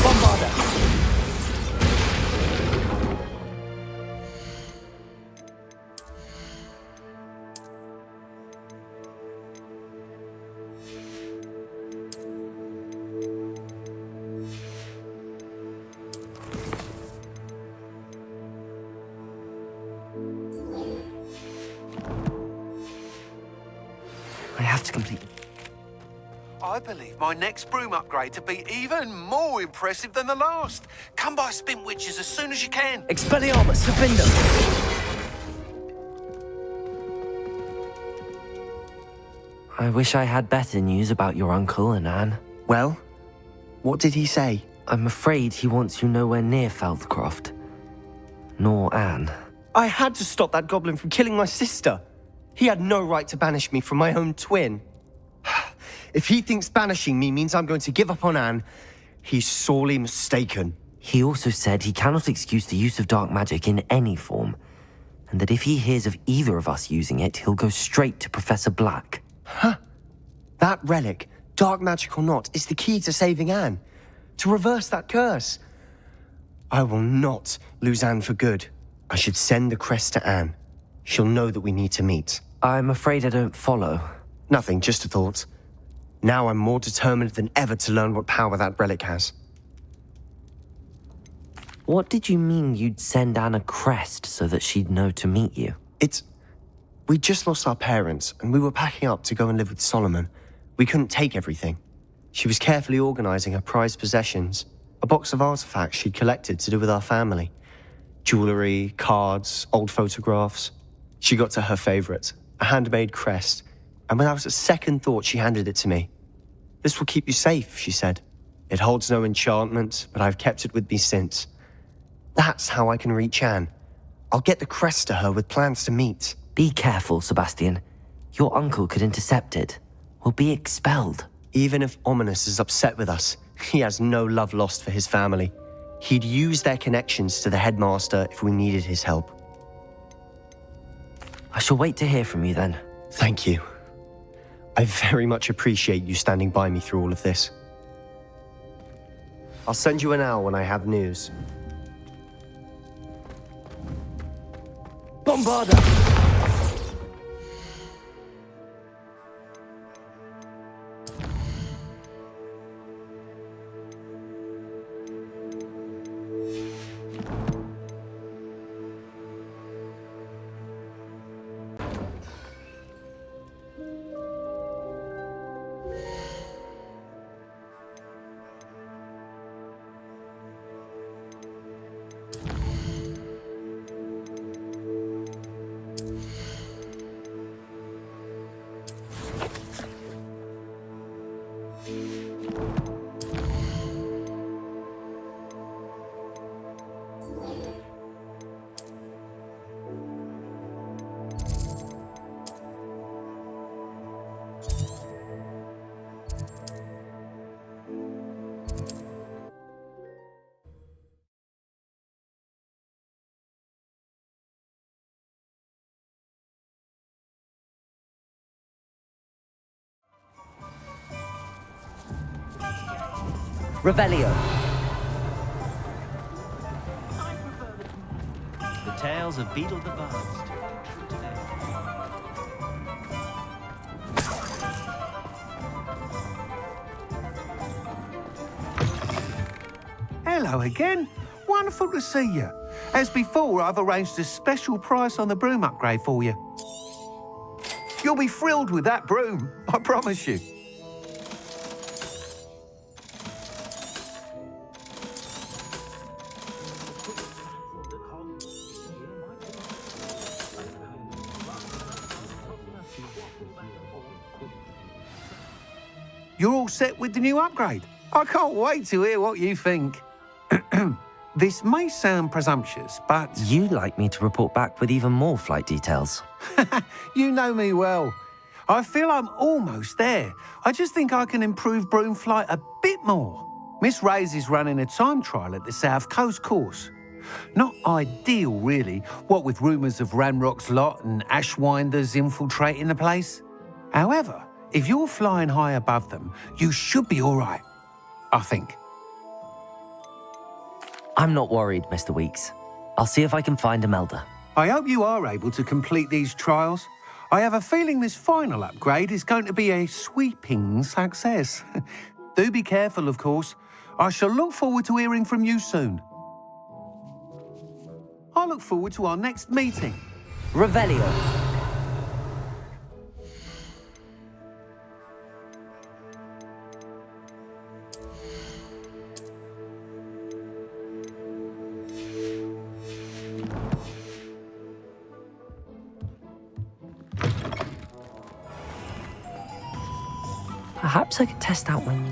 Bombarda! have to complete... I believe my next broom upgrade to be even more impressive than the last. Come by Spintwitches as soon as you can. Expelliarmus, Defender! I wish I had better news about your uncle and Anne. Well, what did he say? I'm afraid he wants you nowhere near Feldcroft. Nor Anne. I had to stop that goblin from killing my sister. He had no right to banish me from my own twin. If he thinks banishing me means I'm going to give up on Anne, he's sorely mistaken. He also said he cannot excuse the use of dark magic in any form, and that if he hears of either of us using it, he'll go straight to Professor Black. Huh? That relic, dark magic or not, is the key to saving Anne. To reverse that curse. I will not lose Anne for good. I should send the crest to Anne. She'll know that we need to meet. I'm afraid I don't follow. Nothing, just a thought. Now I'm more determined than ever to learn what power that relic has. What did you mean you'd send Anne a crest so that she'd know to meet you? We just lost our parents, and we were packing up to go and live with Solomon. We couldn't take everything. She was carefully organizing her prized possessions, a box of artifacts she'd collected to do with our family. Jewelry, cards, old photographs. She got to her favorite, a handmade crest, and without a second thought, she handed it to me. This will keep you safe, she said. It holds no enchantment, but I've kept it with me since. That's how I can reach Anne. I'll get the crest to her with plans to meet. Be careful, Sebastian. Your uncle could intercept it. We'll be expelled. Even if Ominous is upset with us, he has no love lost for his family. He'd use their connections to the headmaster if we needed his help. I shall wait to hear from you then. Thank you. I very much appreciate you standing by me through all of this. I'll send you an owl when I have news. Bombarda! Revelio. The tales of Beetle the Buzzed. Hello again. Wonderful to see you. As before, I've arranged a special price on the broom upgrade for you. You'll be thrilled with that broom, I promise you. You're all set with the new upgrade. I can't wait to hear what you think. This may sound presumptuous, but... You'd like me to report back with even more flight details. You know me well. I feel I'm almost there. I just think I can improve broom flight a bit more. Miss Ray's is running a time trial at the South Coast course. Not ideal, really, what with rumours of Ranrock's lot and Ashwinders infiltrating the place. However, if you're flying high above them, you should be all right, I think. I'm not worried, Mr. Weeks. I'll see if I can find Imelda. I hope you are able to complete these trials. I have a feeling this final upgrade is going to be a sweeping success. Do be careful, of course. I shall look forward to hearing from you soon. I look forward to our next meeting. Revelio. Perhaps I could test out my new...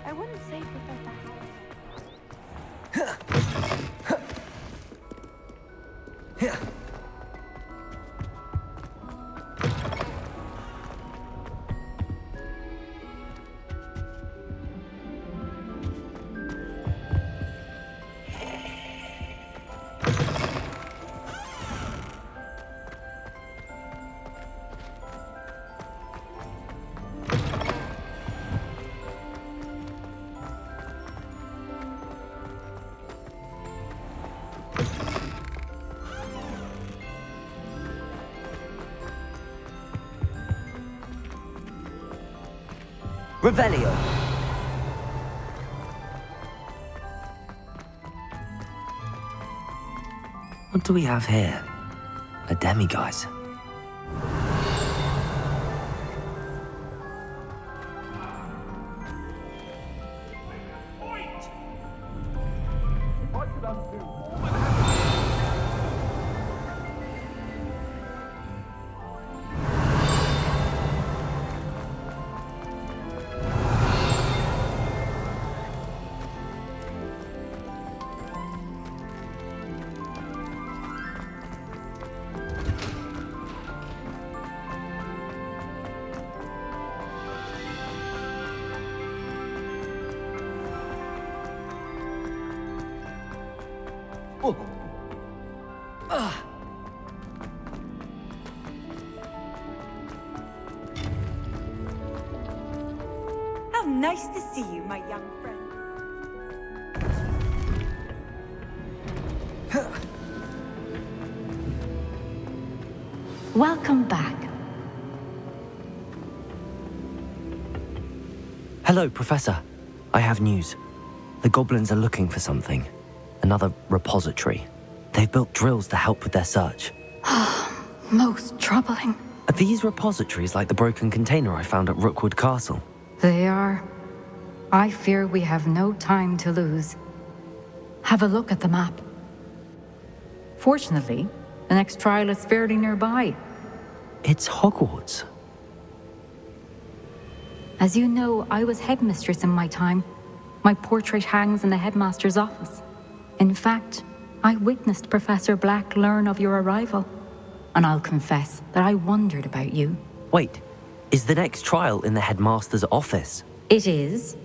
I wouldn't say without the house. Revelio. What do we have here? A demiguise. How nice to see you, my young friend. Welcome back. Hello, Professor. I have news. The goblins are looking for something. Another repository. They've built drills to help with their search. Most troubling. Are these repositories like the broken container I found at Rookwood Castle? They are. I fear we have no time to lose. Have a look at the map. Fortunately, the next trial is fairly nearby. It's Hogwarts. As you know, I was headmistress in my time. My portrait hangs in the headmaster's office. In fact, I witnessed Professor Black learn of your arrival. And I'll confess that I wondered about you. Wait, is the next trial in the headmaster's office? It is.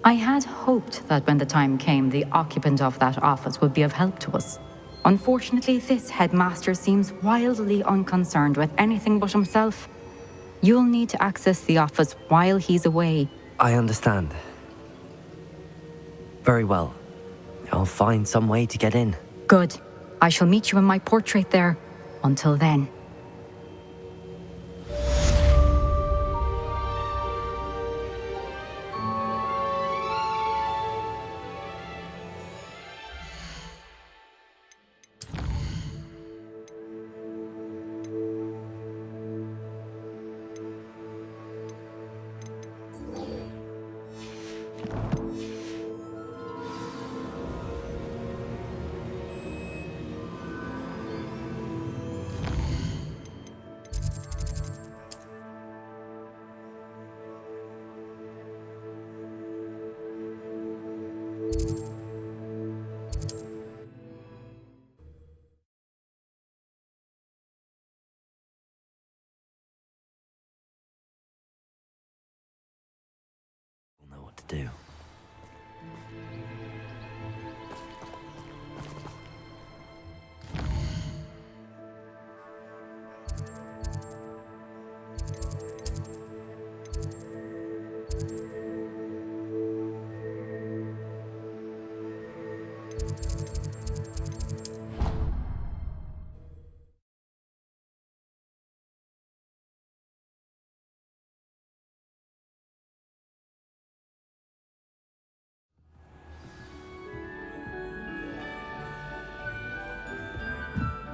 I had hoped that when the time came, the occupant of that office would be of help to us. Unfortunately, this headmaster seems wildly unconcerned with anything but himself. You'll need to access the office while he's away. I understand. Very well. I'll find some way to get in. Good. I shall meet you in my portrait there. Until then. Know what to do.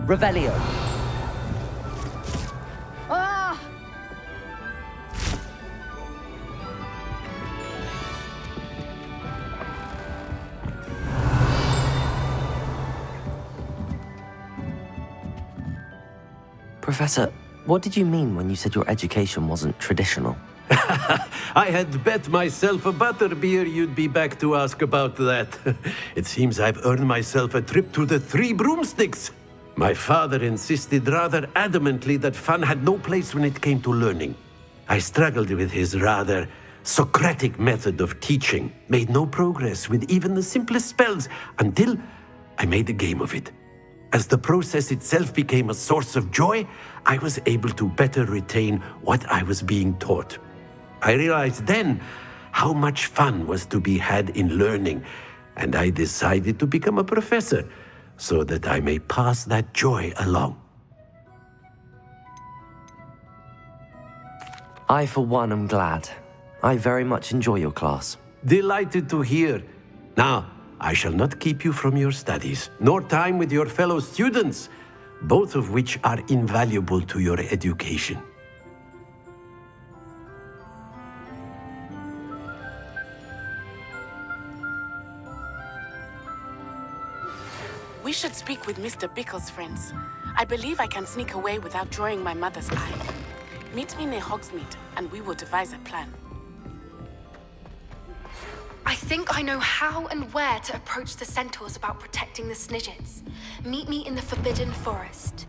Revelio. Ah! Professor, what did you mean when you said your education wasn't traditional? I had bet myself a butterbeer you'd be back to ask about that. It seems I've earned myself a trip to the Three Broomsticks. My father insisted rather adamantly that fun had no place when it came to learning. I struggled with his rather Socratic method of teaching, made no progress with even the simplest spells until I made a game of it. As the process itself became a source of joy, I was able to better retain what I was being taught. I realized then how much fun was to be had in learning, and I decided to become a professor so that I may pass that joy along. I, for one, am glad. I very much enjoy your class. Delighted to hear. Now, I shall not keep you from your studies, nor time with your fellow students, both of which are invaluable to your education. We should speak with Mr. Bickle's friends. I believe I can sneak away without drawing my mother's eye. Meet me near Hogsmeade, and we will devise a plan. I think I know how and where to approach the centaurs about protecting the Snidgets. Meet me in the Forbidden Forest.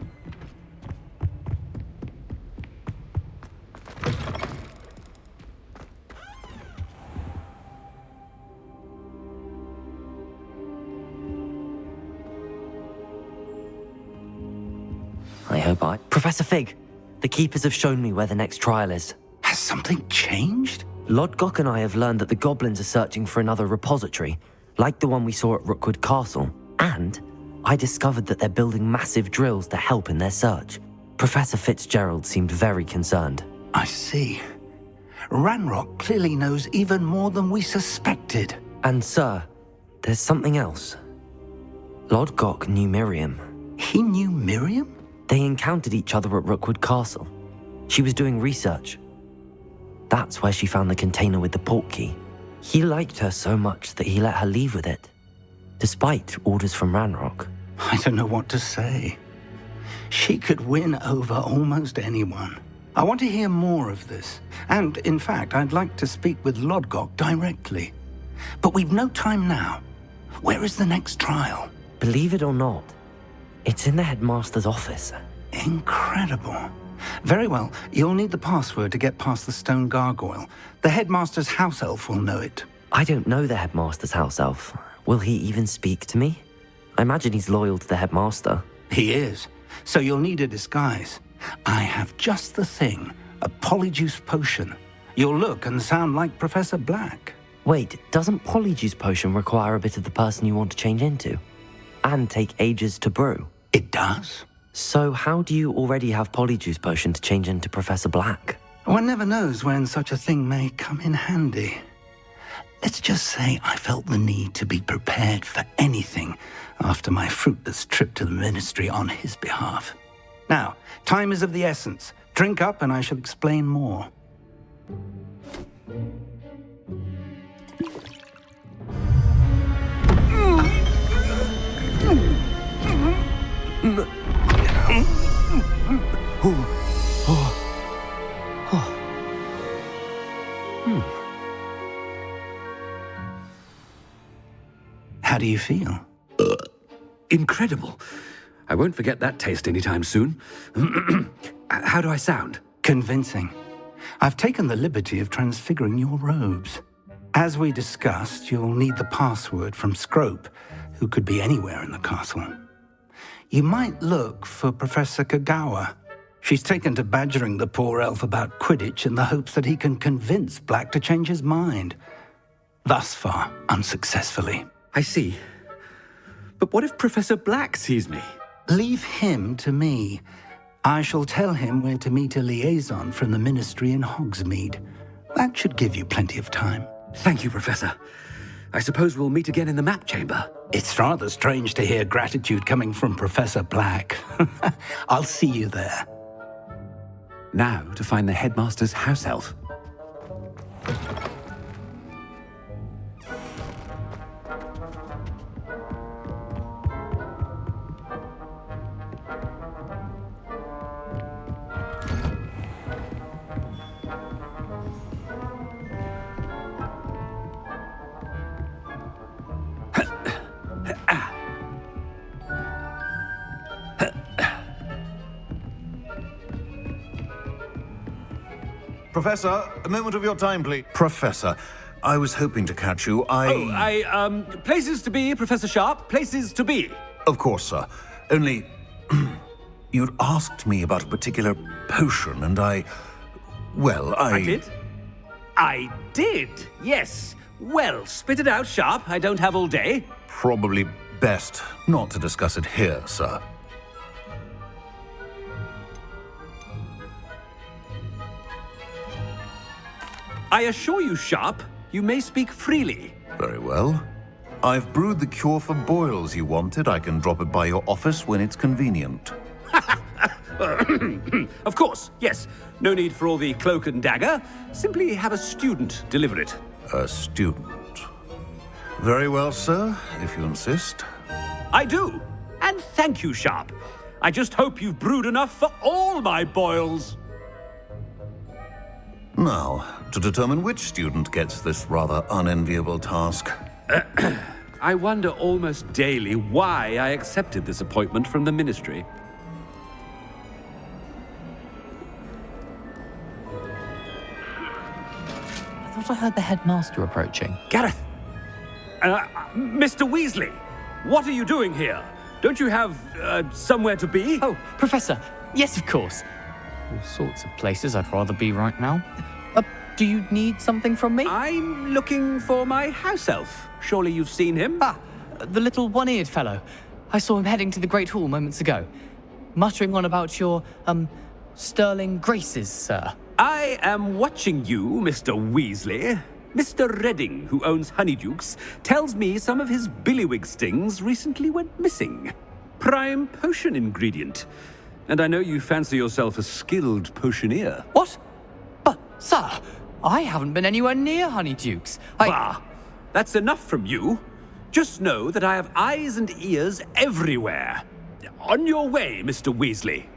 I hope I... Professor Fig, the Keepers have shown me where the next trial is. Has something changed? Lodgok and I have learned that the goblins are searching for another repository, like the one we saw at Rookwood Castle. And I discovered that they're building massive drills to help in their search. Professor Fitzgerald seemed very concerned. I see. Ranrock clearly knows even more than we suspected. And sir, there's something else. Lodgok knew Miriam. He knew Miriam? They encountered each other at Rookwood Castle. She was doing research. That's where she found the container with the port key. He liked her so much that he let her leave with it, despite orders from Ranrock. I don't know what to say. She could win over almost anyone. I want to hear more of this. And, in fact, I'd like to speak with Lodgok directly. But we've no time now. Where is the next trial? Believe it or not, it's in the headmaster's office. Incredible. Very well. You'll need the password to get past the stone gargoyle. The headmaster's house elf will know it. I don't know the headmaster's house elf. Will he even speak to me? I imagine he's loyal to the headmaster. He is. So you'll need a disguise. I have just the thing. A polyjuice potion. You'll look and sound like Professor Black. Wait, doesn't polyjuice potion require a bit of the person you want to change into? And take ages to brew? It does. So how do you already have polyjuice potion to change into Professor Black? One never knows when such a thing may come in handy. Let's just say I felt the need to be prepared for anything after my fruitless trip to the ministry on his behalf. Now, time is of the essence. Drink up and I shall explain more. How do you feel? Incredible. I won't forget that taste anytime soon. How do I sound? Convincing. I've taken the liberty of transfiguring your robes. As we discussed, you'll need the password from Scrope, who could be anywhere in the castle. You might look for Professor Kagawa. She's taken to badgering the poor elf about Quidditch in the hopes that he can convince Black to change his mind. Thus far, unsuccessfully. I see. But what if Professor Black sees me? Leave him to me. I shall tell him where to meet a liaison from the ministry in Hogsmeade. That should give you plenty of time. Thank you, Professor. I suppose we'll meet again in the map chamber. It's rather strange to hear gratitude coming from Professor Black. I'll see you there. Now to find the headmaster's house elf. Professor, a moment of your time, please. Professor, I was hoping to catch you. Places to be, Professor Sharp. Places to be. Of course, sir. Only, you'd asked me about a particular potion, and I did? I did, yes. Well, spit it out, Sharp. I don't have all day. Probably best not to discuss it here, sir. I assure you, Sharp, you may speak freely. Very well. I've brewed the cure for boils you wanted. I can drop it by your office when it's convenient. Of course, yes. No need for all the cloak and dagger. Simply have a student deliver it. A student. Very well, sir, if you insist. I do. And thank you, Sharp. I just hope you've brewed enough for all my boils. Now, to determine which student gets this rather unenviable task. I wonder almost daily why I accepted this appointment from the ministry. I thought I heard the headmaster approaching. Gareth! Mr. Weasley, what are you doing here? Don't you have, somewhere to be? Oh, Professor, yes, of course. All sorts of places I'd rather be right now. Do you need something from me? I'm looking for my house elf. Surely you've seen him? Ah, the little one-eared fellow. I saw him heading to the Great Hall moments ago, muttering on about your, sterling graces, sir. I am watching you, Mr. Weasley. Mr. Redding, who owns Honeydukes, tells me some of his billywig stings recently went missing. Prime potion ingredient. And I know you fancy yourself a skilled potioneer. What? But, sir, I haven't been anywhere near Honeydukes. Bah! That's enough from you. Just know that I have eyes and ears everywhere. On your way, Mr. Weasley.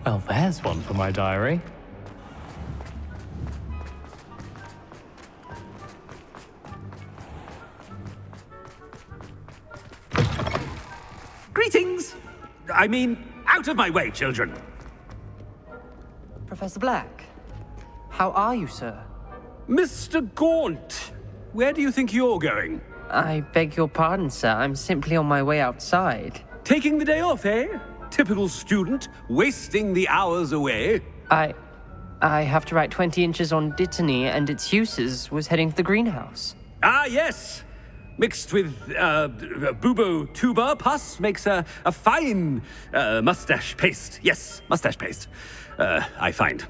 Well, there's one for my diary. Greetings! I mean, out of my way, children! Professor Black, how are you, sir? Mr. Gaunt, where do you think you're going? I beg your pardon, sir. I'm simply on my way outside. Taking the day off, eh? Typical student, wasting the hours away. I have to write 20 inches on Dittany and its uses. Was heading to the greenhouse. Ah, yes! Mixed with bubo tuber pus makes a fine mustache paste. Yes, mustache paste. I find.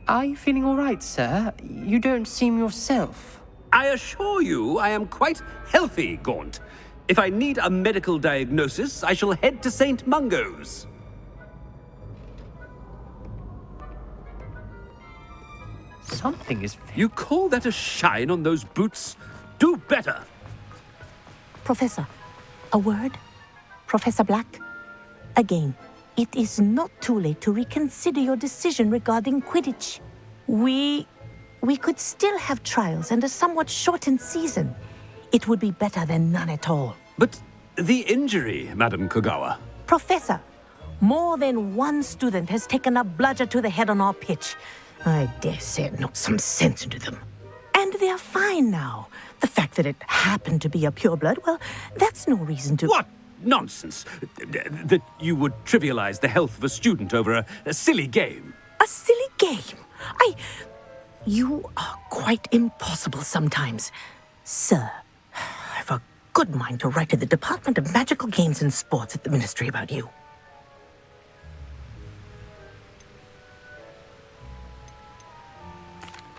Are you feeling all right, sir? You don't seem yourself. I assure you I am quite healthy, Gaunt. If I need a medical diagnosis, I shall head to St. Mungo's. Something is... You call that a shine on those boots? Do better! Professor, a word? Professor Black? Again, it is not too late to reconsider your decision regarding Quidditch. We could still have trials and a somewhat shortened season. It would be better than none at all. But the injury, Madam Kogawa. Professor, more than one student has taken a bludger to the head on our pitch. I dare say it knocked some sense into them. And they're fine now. The fact that it happened to be a pureblood, well, that's no reason to... What nonsense! That you would trivialize the health of a student over a silly game. A silly game? You are quite impossible sometimes. Sir, I've a good mind to write to the Department of Magical Games and Sports at the Ministry about you.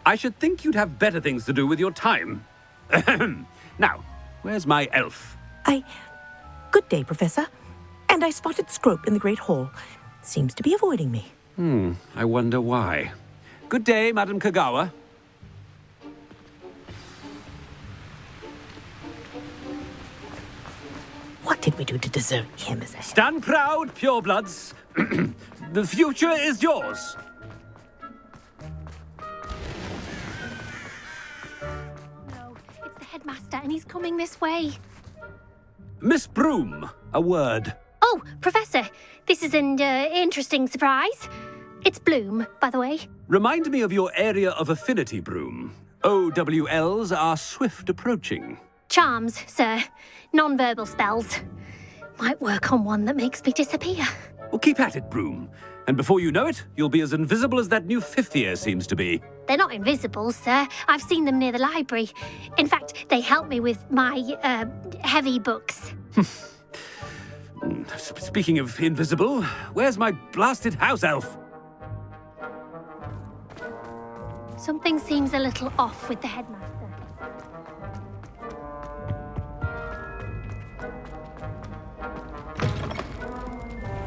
I should think you'd have better things to do with your time. Now, where's my elf? Good day, Professor. And I spotted Scrope in the Great Hall. Seems to be avoiding me. I wonder why. Good day, Madam Kogawa. What did we do to deserve him as a... Stand proud, purebloods. The future is yours. No, it's the headmaster and he's coming this way. Miss Broom, a word. Oh, Professor, this is an interesting surprise. It's Bloom, by the way. Remind me of your area of affinity, Broom. OWLs are swift approaching. Charms, sir. Non-verbal spells. Might work on one that makes me disappear. Well, keep at it, Broom. And before you know it, you'll be as invisible as that new fifth year seems to be. They're not invisible, sir. I've seen them near the library. In fact, they help me with my, heavy books. Speaking of invisible, where's my blasted house elf? Something seems a little off with the headmaster.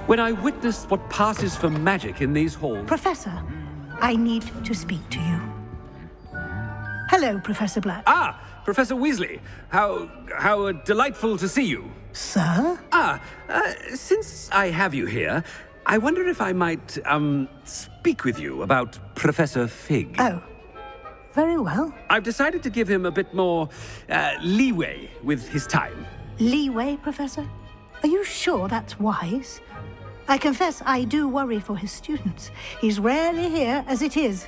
When I witnessed what passes for magic in these halls... Professor, I need to speak to you. Hello, Professor Black. Ah, Professor Weasley. How delightful to see you. Sir? Since I have you here, I wonder if I might, speak with you about Professor Fig. Oh, very well. I've decided to give him a bit more, leeway with his time. Leeway, Professor? Are you sure that's wise? I confess I do worry for his students. He's rarely here as it is.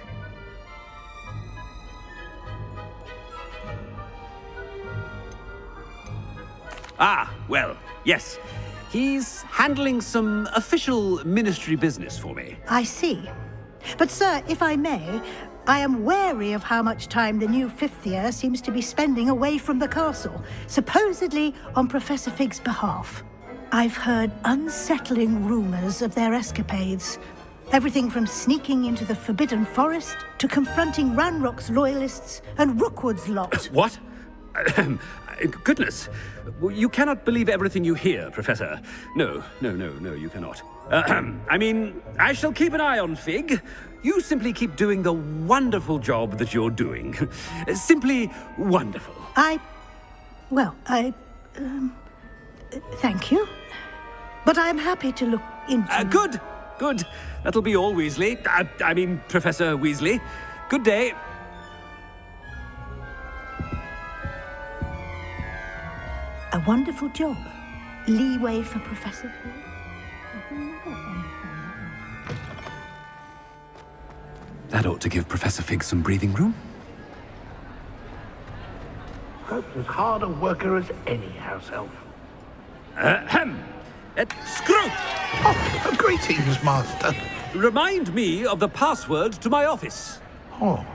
Ah, well, yes. He's handling some official ministry business for me. I see. But, sir, if I may, I am wary of how much time the new fifth year seems to be spending away from the castle, supposedly on Professor Fig's behalf. I've heard unsettling rumors of their escapades. Everything from sneaking into the Forbidden Forest to confronting Ranrock's loyalists and Rookwood's lot. What? Goodness. You cannot believe everything you hear, Professor. No, you cannot. I mean, I shall keep an eye on Fig. You simply keep doing the wonderful job that you're doing. Simply wonderful. Thank you. But I'm happy to look into... Good. That'll be all, Weasley. I mean, Professor Weasley. Good day. A wonderful job. Leeway for Professor. That ought to give Professor Fig some breathing room. Scrope's as hard a worker as any house elf. Scrope! Oh, greetings, Master. Remind me of the password to my office. Oh,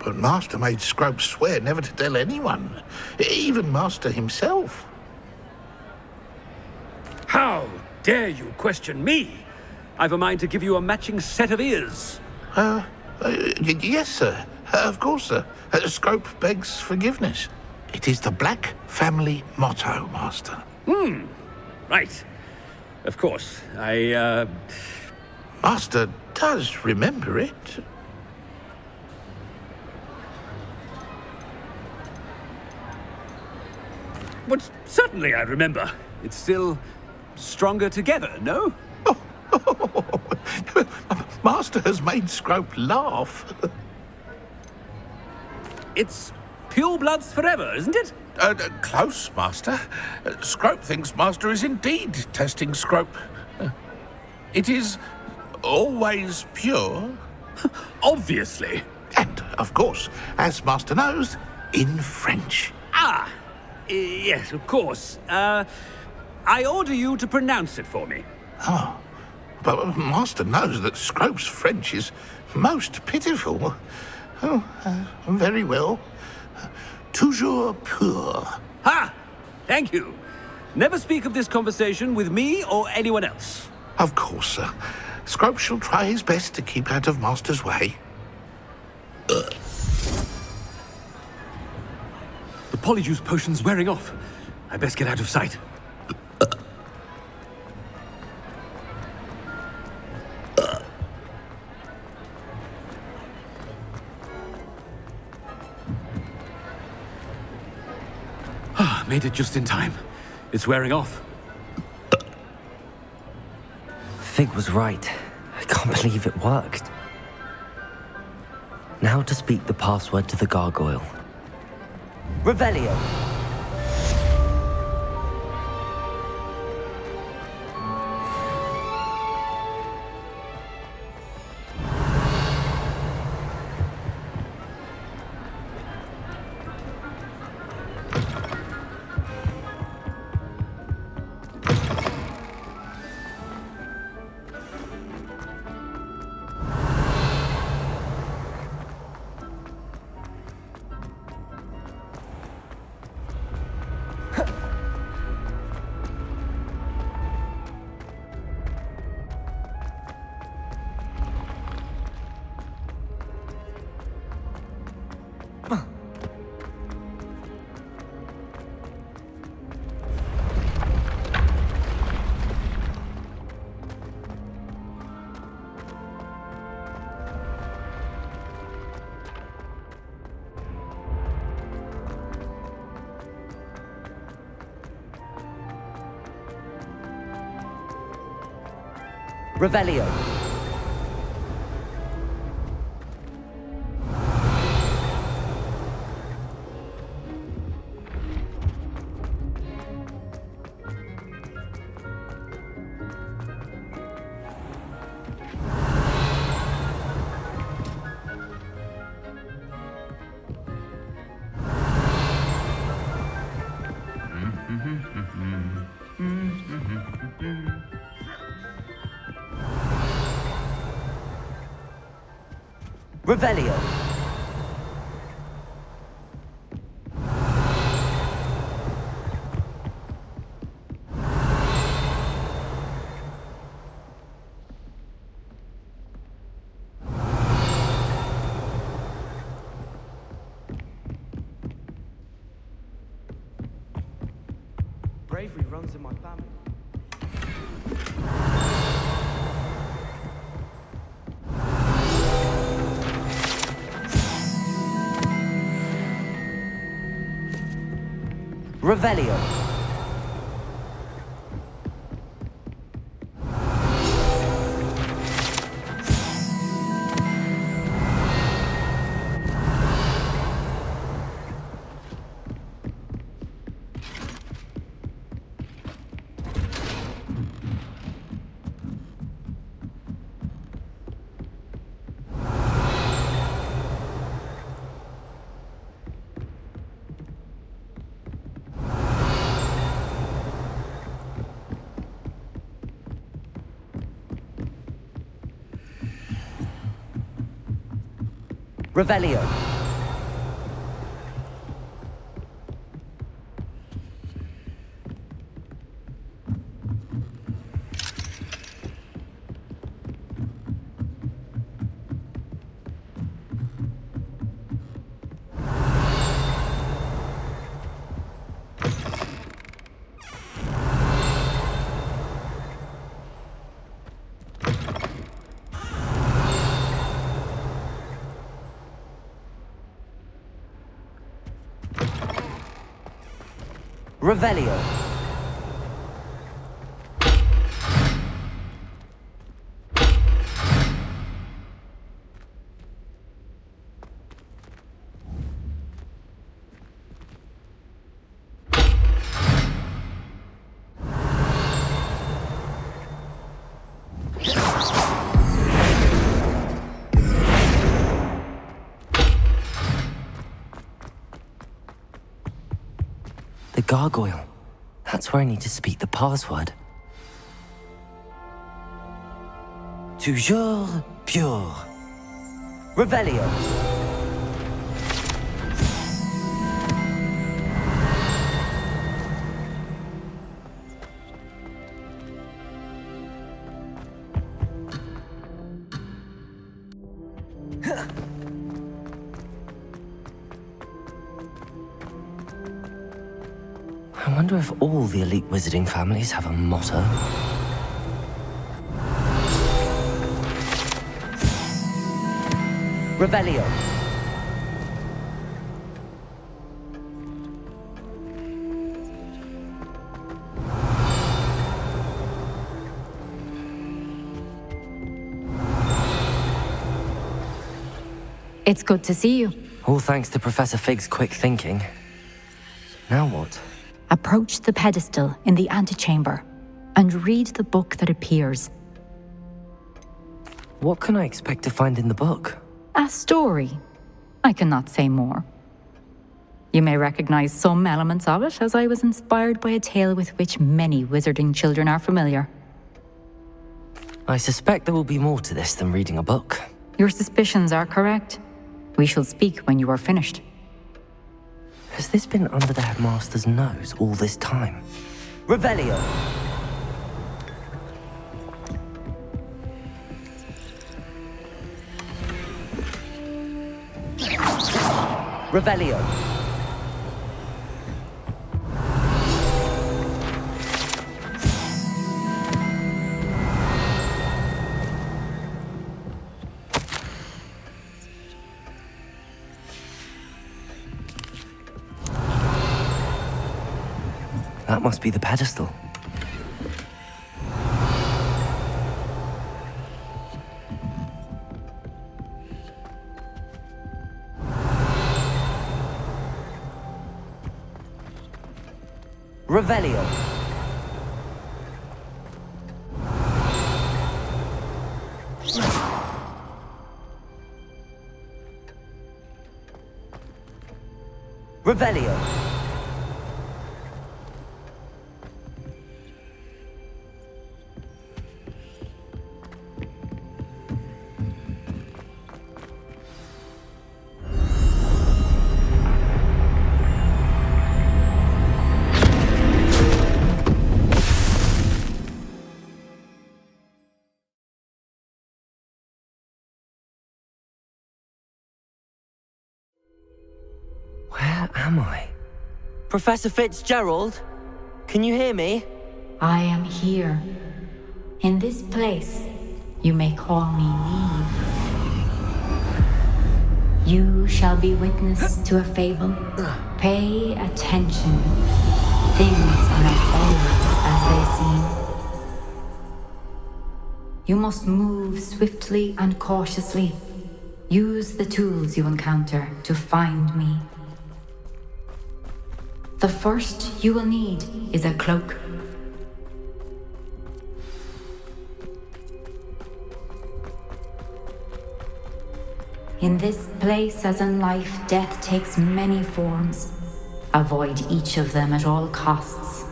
but Master made Scrope swear never to tell anyone, even Master himself. How dare you question me? I've a mind to give you a matching set of ears. Yes, sir. Of course, sir. Scrope begs forgiveness. It is the Black family motto, Master. Right. Of course. Master does remember it. But certainly I remember. It's still stronger together, no? Master has made Scrope laugh. It's pure bloods forever, isn't it? Close, Master. Scrope thinks Master is indeed testing Scrope. It is always pure. Obviously. And, of course, as Master knows, in French. Yes, of course. I order you to pronounce it for me. Oh, but Master knows that Scrope's French is most pitiful. Very well. Toujours pur. Ha! Thank you. Never speak of this conversation with me or anyone else. Of course, sir. Scrope shall try his best to keep out of Master's way. The Polyjuice potion's wearing off. I best get out of sight. Made it just in time. It's wearing off. Fig was right. I can't believe it worked. Now to speak the password to the gargoyle. Revelio. Revelio. Revelio. Bravery runs in my family. Revelio. Revelio. Revelio. The gargoyle. That's where I need to speak the password. Toujours pure. Revelio. I wonder if all the elite wizarding families have a motto. Revelio. It's good to see you. All thanks to Professor Fig's quick thinking. Now what? Approach the pedestal in the antechamber and read the book that appears. What can I expect to find in the book? A story. I cannot say more. You may recognize some elements of it, as I was inspired by a tale with which many wizarding children are familiar. I suspect there will be more to this than reading a book. Your suspicions are correct. We shall speak when you are finished. Has this been under the headmaster's nose all this time? Revelio! Revelio! That must be the pedestal. Revelio. Revelio. Where am I? Professor Fitzgerald? Can you hear me? I am here. In this place, you may call me Neve. You shall be witness to a fable. Pay attention. Things are not always as they seem. You must move swiftly and cautiously. Use the tools you encounter to find me. The first you will need is a cloak. In this place, as in life, death takes many forms. Avoid each of them at all costs.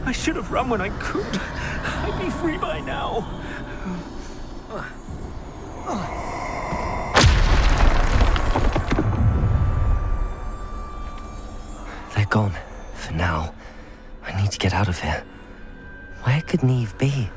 I should have run when I could. I'd be free by now. They're gone. For now. I need to get out of here. Where could Neve be?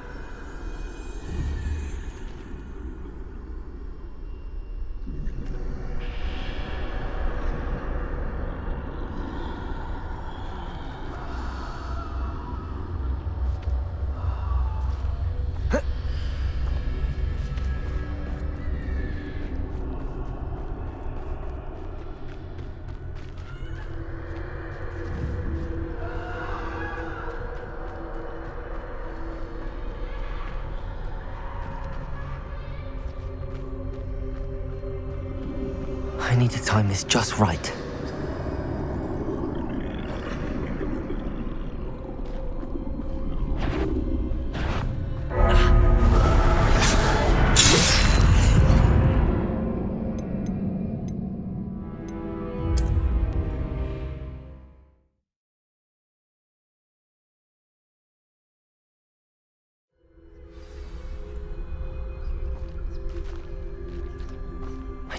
I need to time this just right.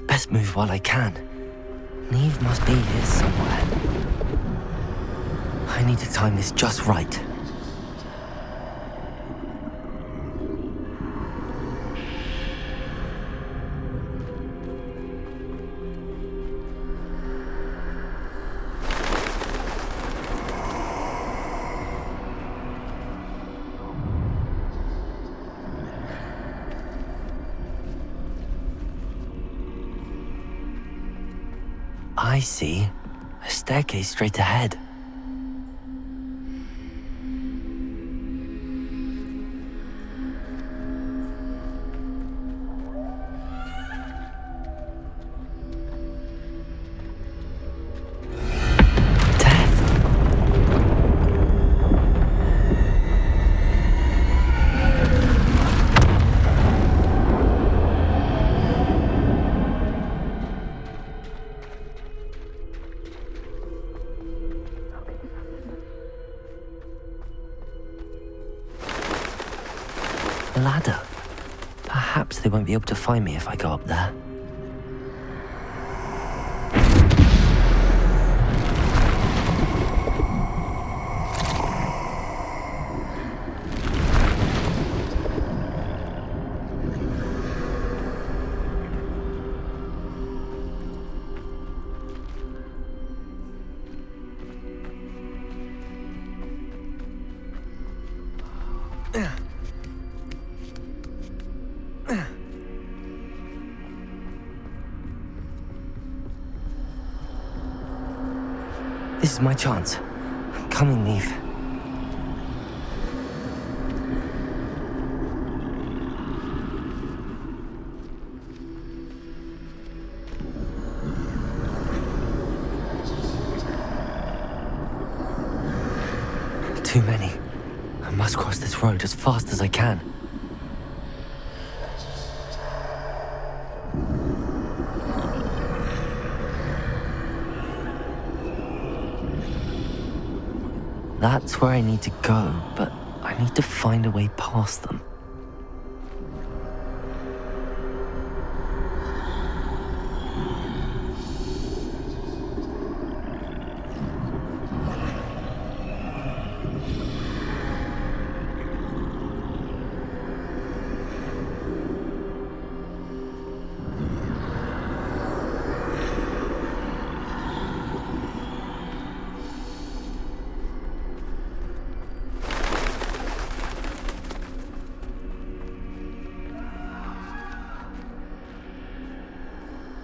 Best move while I can. Neve must be here somewhere. I need to time this just right. I see. A staircase straight ahead. Ladder. Perhaps they won't be able to find me if I go up there. This is my chance. I'm coming, Neve. Too many. A must cross this road as fast as I can. That's where I need to go, but I need to find a way past them.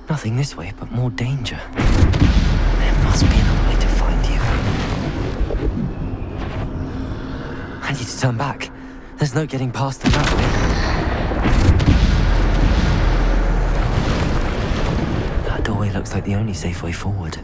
Nothing this way, but more danger. There must be another way to find you. I need to turn back. There's no getting past them that way. That doorway looks like the only safe way forward.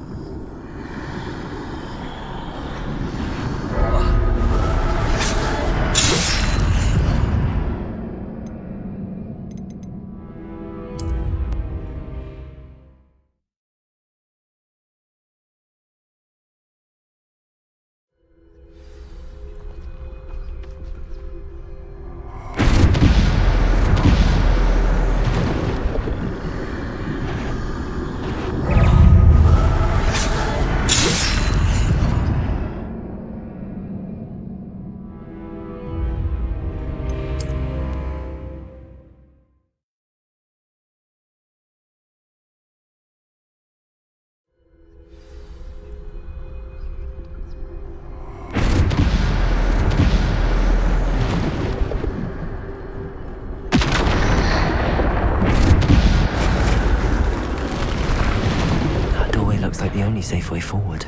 Like the only safe way forward.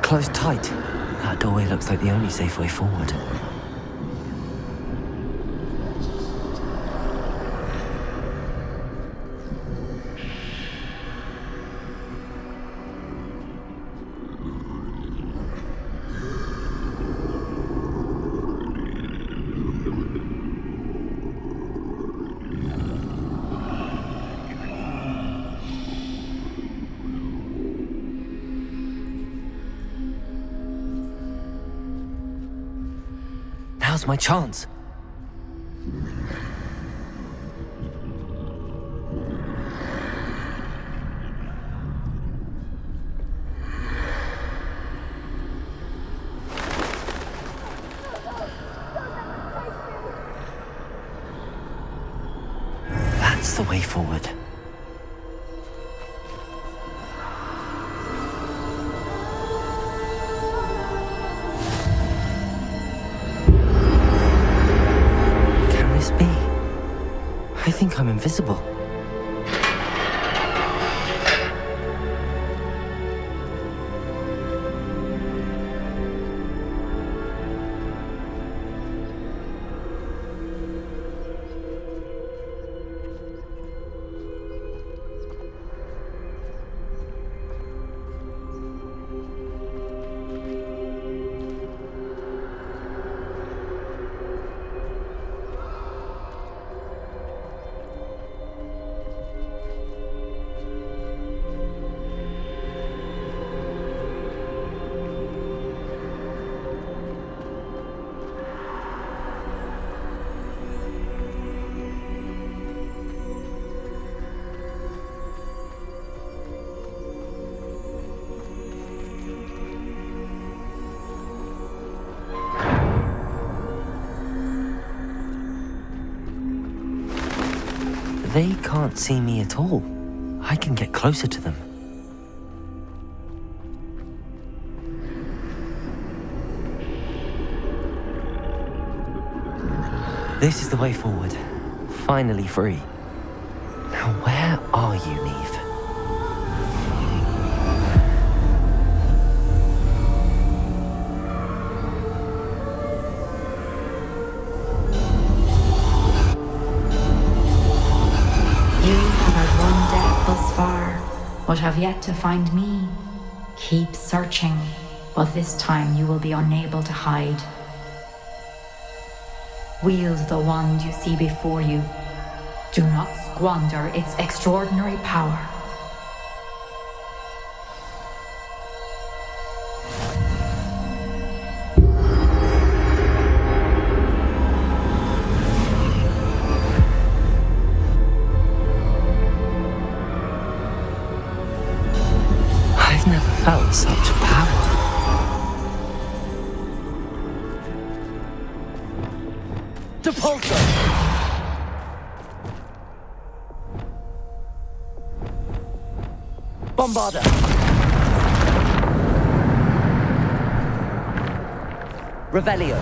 Closed tight. That doorway looks like the only safe way forward. Now's my chance. That's the way forward. I think I'm invisible. They can't see me at all. I can get closer to them. This is the way forward. Finally free. Now where are you, Neve? You have had one death thus far, but have yet to find me. Keep searching, but this time you will be unable to hide. Wield the wand you see before you. Do not squander its extraordinary power. I've never felt such power. Depulso! Bombarda! Revelio!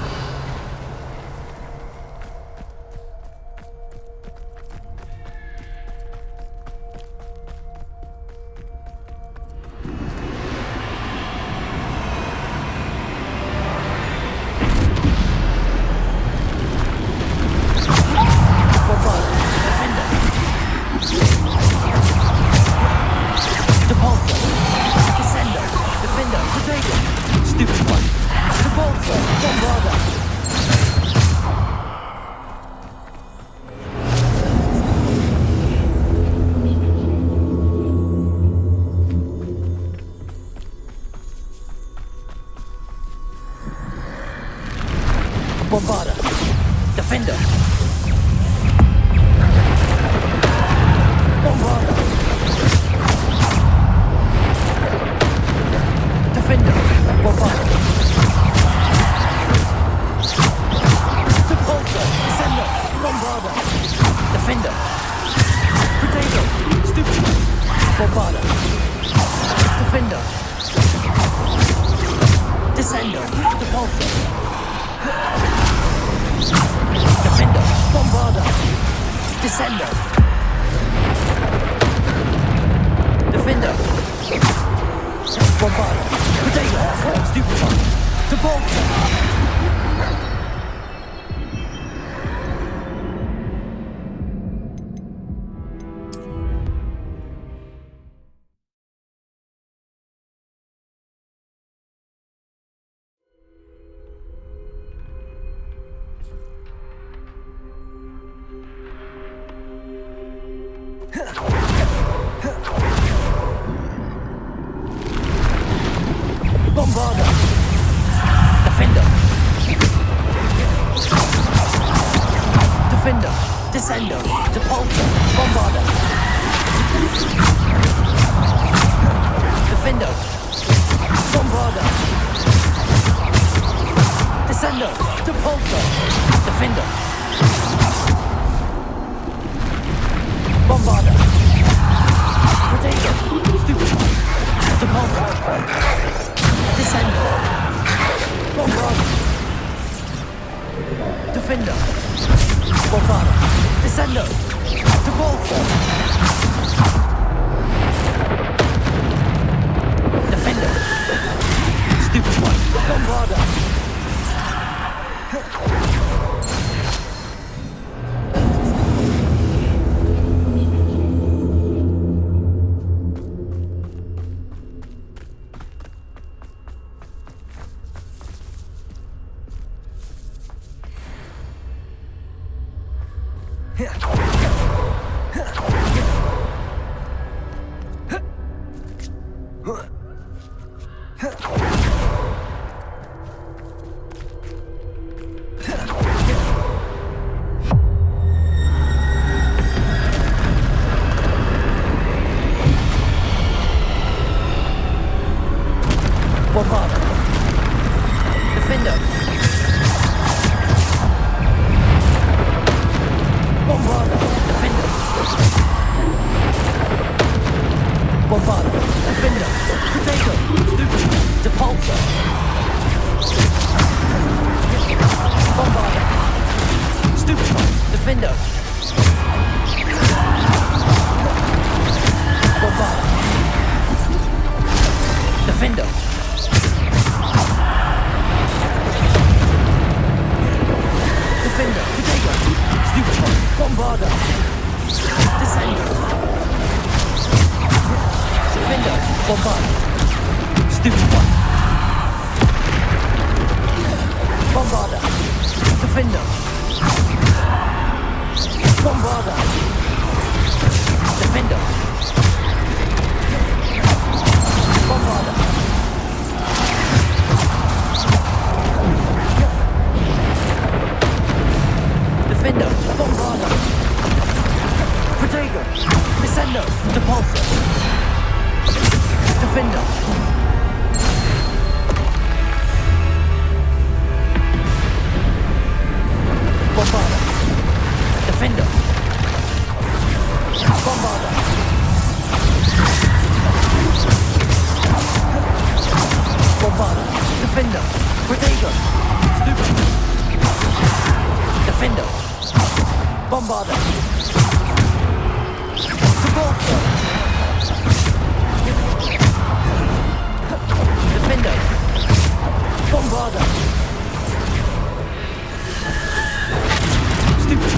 Bombarda! Defender! Bombarda! Defender! Bombarda! Depulso! Descender! Bombarda! Defender! Potato! Stupid! Bombarda! Defender! Descender! Depulso! Defender, Bombarda, Descender, Defender, Bombarda, Potato, Stupefy, Depulso. Bombarda! Defender! Defender! Descender! Depulso! Bombarda! Defender! Bombarda! Descender! Depulso! Defender! Bombarda! Potato! Stupid! Depulso! Descender! Bombarda! Defender! Bombarda! Descender! Depulso! Defender! Stupid one! Bombarda! Bombarda! Defender! Bombarda! Bombarda. Stupid one. Bombarda. Defender. Bombarda. Defender. Bombarda. Defender. Bombarda. Protego. Descendo. Depulso. Defender. Bombarda. Defender. Bombarda. Bombarda. Defender. Protego. Stupid. Defender. Bombarda. Depulso. Defender. Bombarda. Stupid.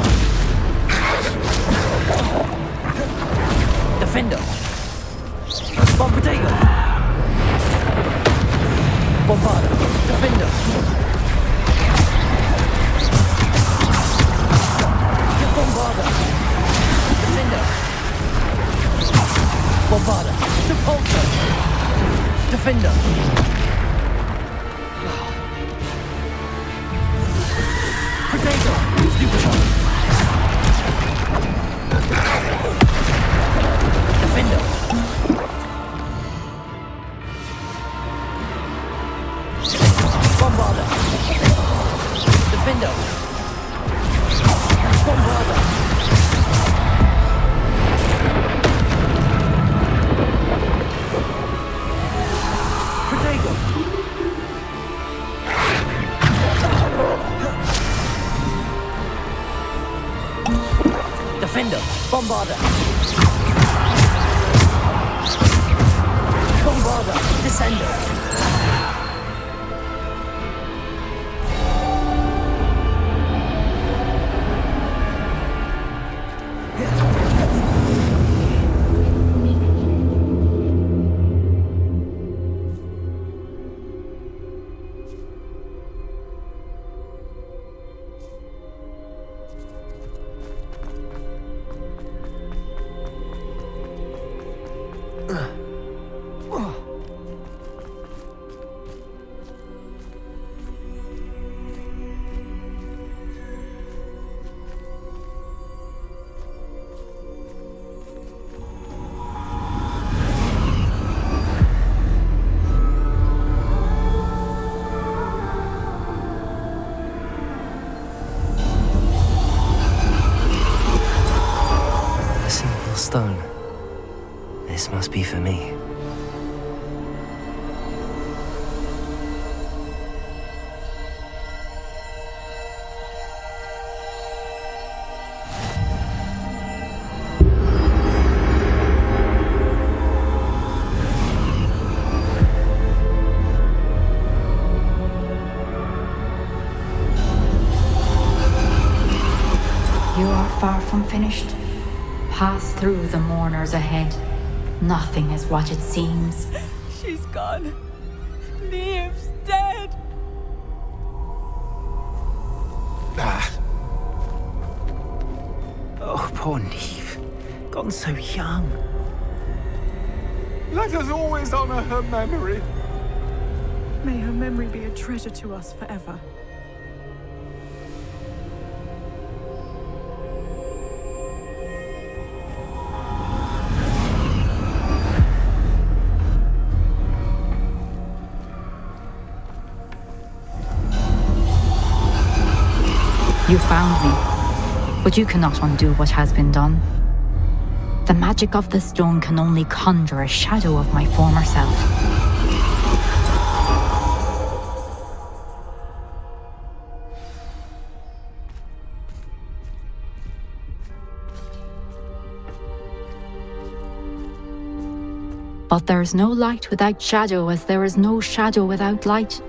Defender. Bombardego. Bombarda. Defender. Bombarda. Defender. Bombarda. Depulso. Defender. Protego. Stupid one. Defender. Bombarda. Defender. Bombarda. Protego. Defender. Bombarda. Bombarda. Descender. Stone. This must be for me. You are far from finished. Pass through the mourners ahead. Nothing is what it seems. She's gone. Neve's dead. Oh, poor Neve. Gone so young. Let us always honor her memory. May her memory be a treasure to us forever. You found me, but you cannot undo what has been done. The magic of the stone can only conjure a shadow of my former self. But there is no light without shadow, as there is no shadow without light.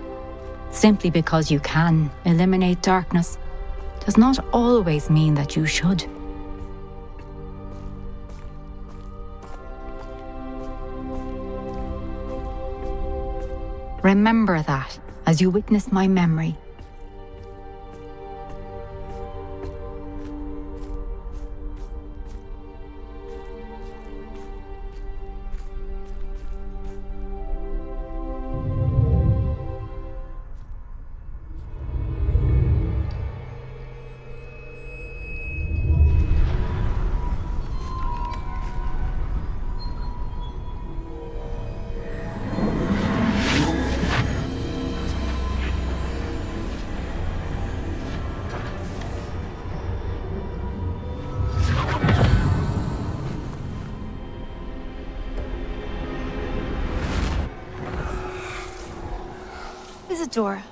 Simply because you can eliminate darkness does not always mean that you should. Remember that as you witness my memory. Isadora,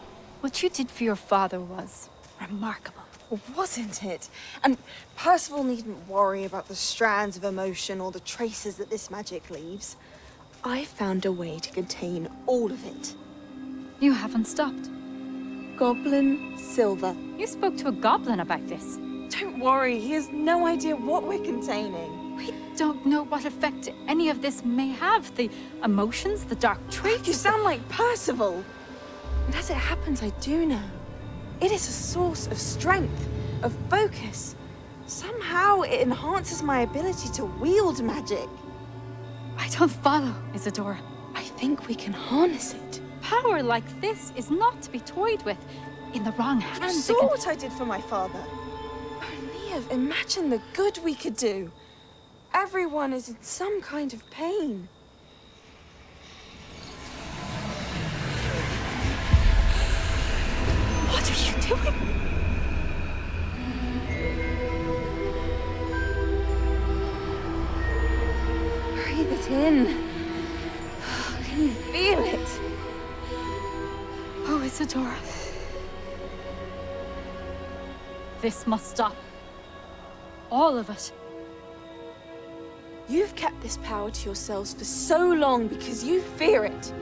what you did for your father was remarkable. Wasn't it? And Percival needn't worry about the strands of emotion or the traces that this magic leaves. I found a way to contain all of it. You haven't stopped. Goblin Silver. You spoke to a goblin about this. Don't worry, he has no idea what we're containing. We don't know what effect any of this may have. The emotions, the dark traits. You sound like Percival. And as it happens, I do know. It is a source of strength, of focus. Somehow it enhances my ability to wield magic. I don't follow, Isadora. I think we can harness it. Power like this is not to be toyed with. In the wrong hands. You saw what I did for my father. Only imagine the good we could do. Everyone is in some kind of pain. What are you doing? Breathe it in. Can you feel it? Oh, Isadora. This must stop. All of it. You've kept this power to yourselves for so long because you fear it.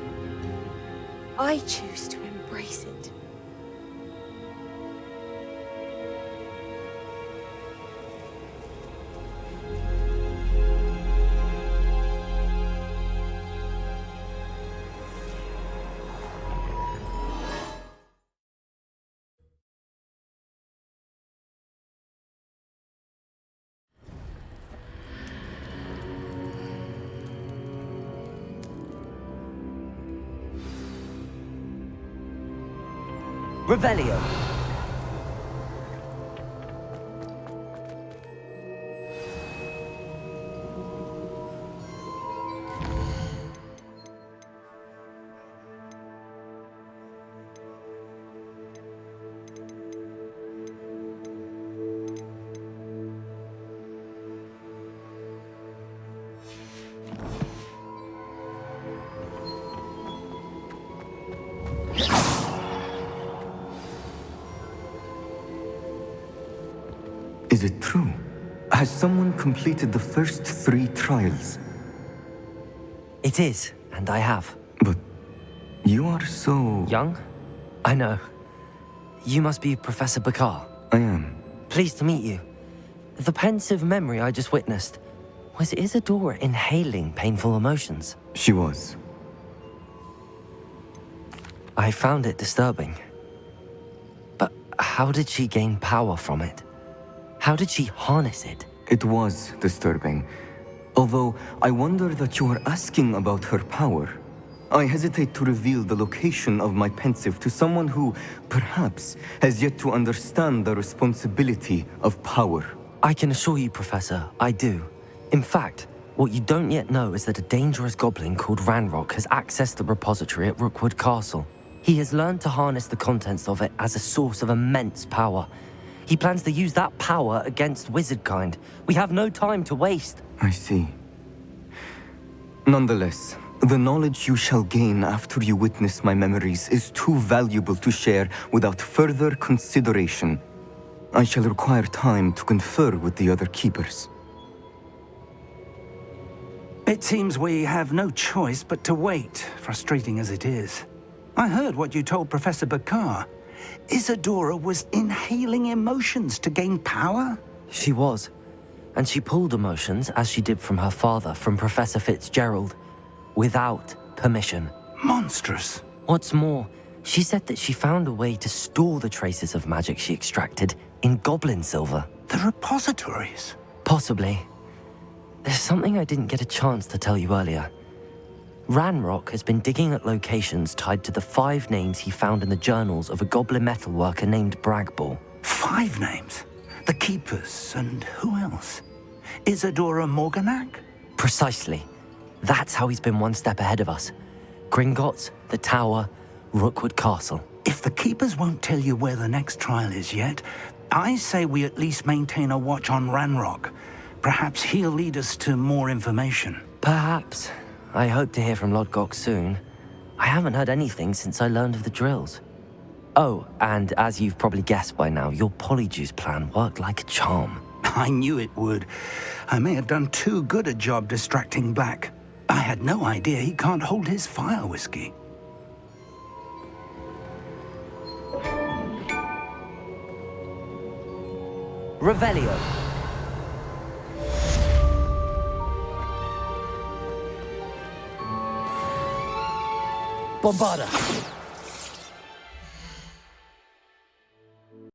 I choose to embrace it. Revelio. Is it true? Has someone completed the first 3 trials? It is, and I have. But you are so... young? I know. You must be Professor Bakar. I am. Pleased to meet you. The pensive memory I just witnessed, was Isadora inhaling painful emotions? She was. I found it disturbing. But how did she gain power from it? How did she harness it? It was disturbing. Although, I wonder that you are asking about her power. I hesitate to reveal the location of my pensive to someone who, perhaps, has yet to understand the responsibility of power. I can assure you, Professor, I do. In fact, what you don't yet know is that a dangerous goblin called Ranrock has accessed the repository at Rookwood Castle. He has learned to harness the contents of it as a source of immense power. He plans to use that power against wizardkind. We have no time to waste. I see. Nonetheless, the knowledge you shall gain after you witness my memories is too valuable to share without further consideration. I shall require time to confer with the other keepers. It seems we have no choice but to wait, frustrating as it is. I heard what you told Professor Bakar. Isadora was inhaling emotions to gain power? She was. And she pulled emotions, as she did from her father, from Professor Fitzgerald, without permission. Monstrous. What's more, she said that she found a way to store the traces of magic she extracted in goblin silver. The repositories? Possibly. There's something I didn't get a chance to tell you earlier. Ranrock has been digging at locations tied to the 5 names he found in the journals of a goblin metalworker named Bragball. 5 names? The Keepers, and who else? Isadora Morganac? Precisely. That's how he's been one step ahead of us. Gringotts, the Tower, Rookwood Castle. If the Keepers won't tell you where the next trial is yet, I say we at least maintain a watch on Ranrock. Perhaps he'll lead us to more information. Perhaps. I hope to hear from Lodgok soon. I haven't heard anything since I learned of the drills. Oh, and as you've probably guessed by now, your polyjuice plan worked like a charm. I knew it would. I may have done too good a job distracting Black. I had no idea he can't hold his fire whiskey. Revelio. Bombarda.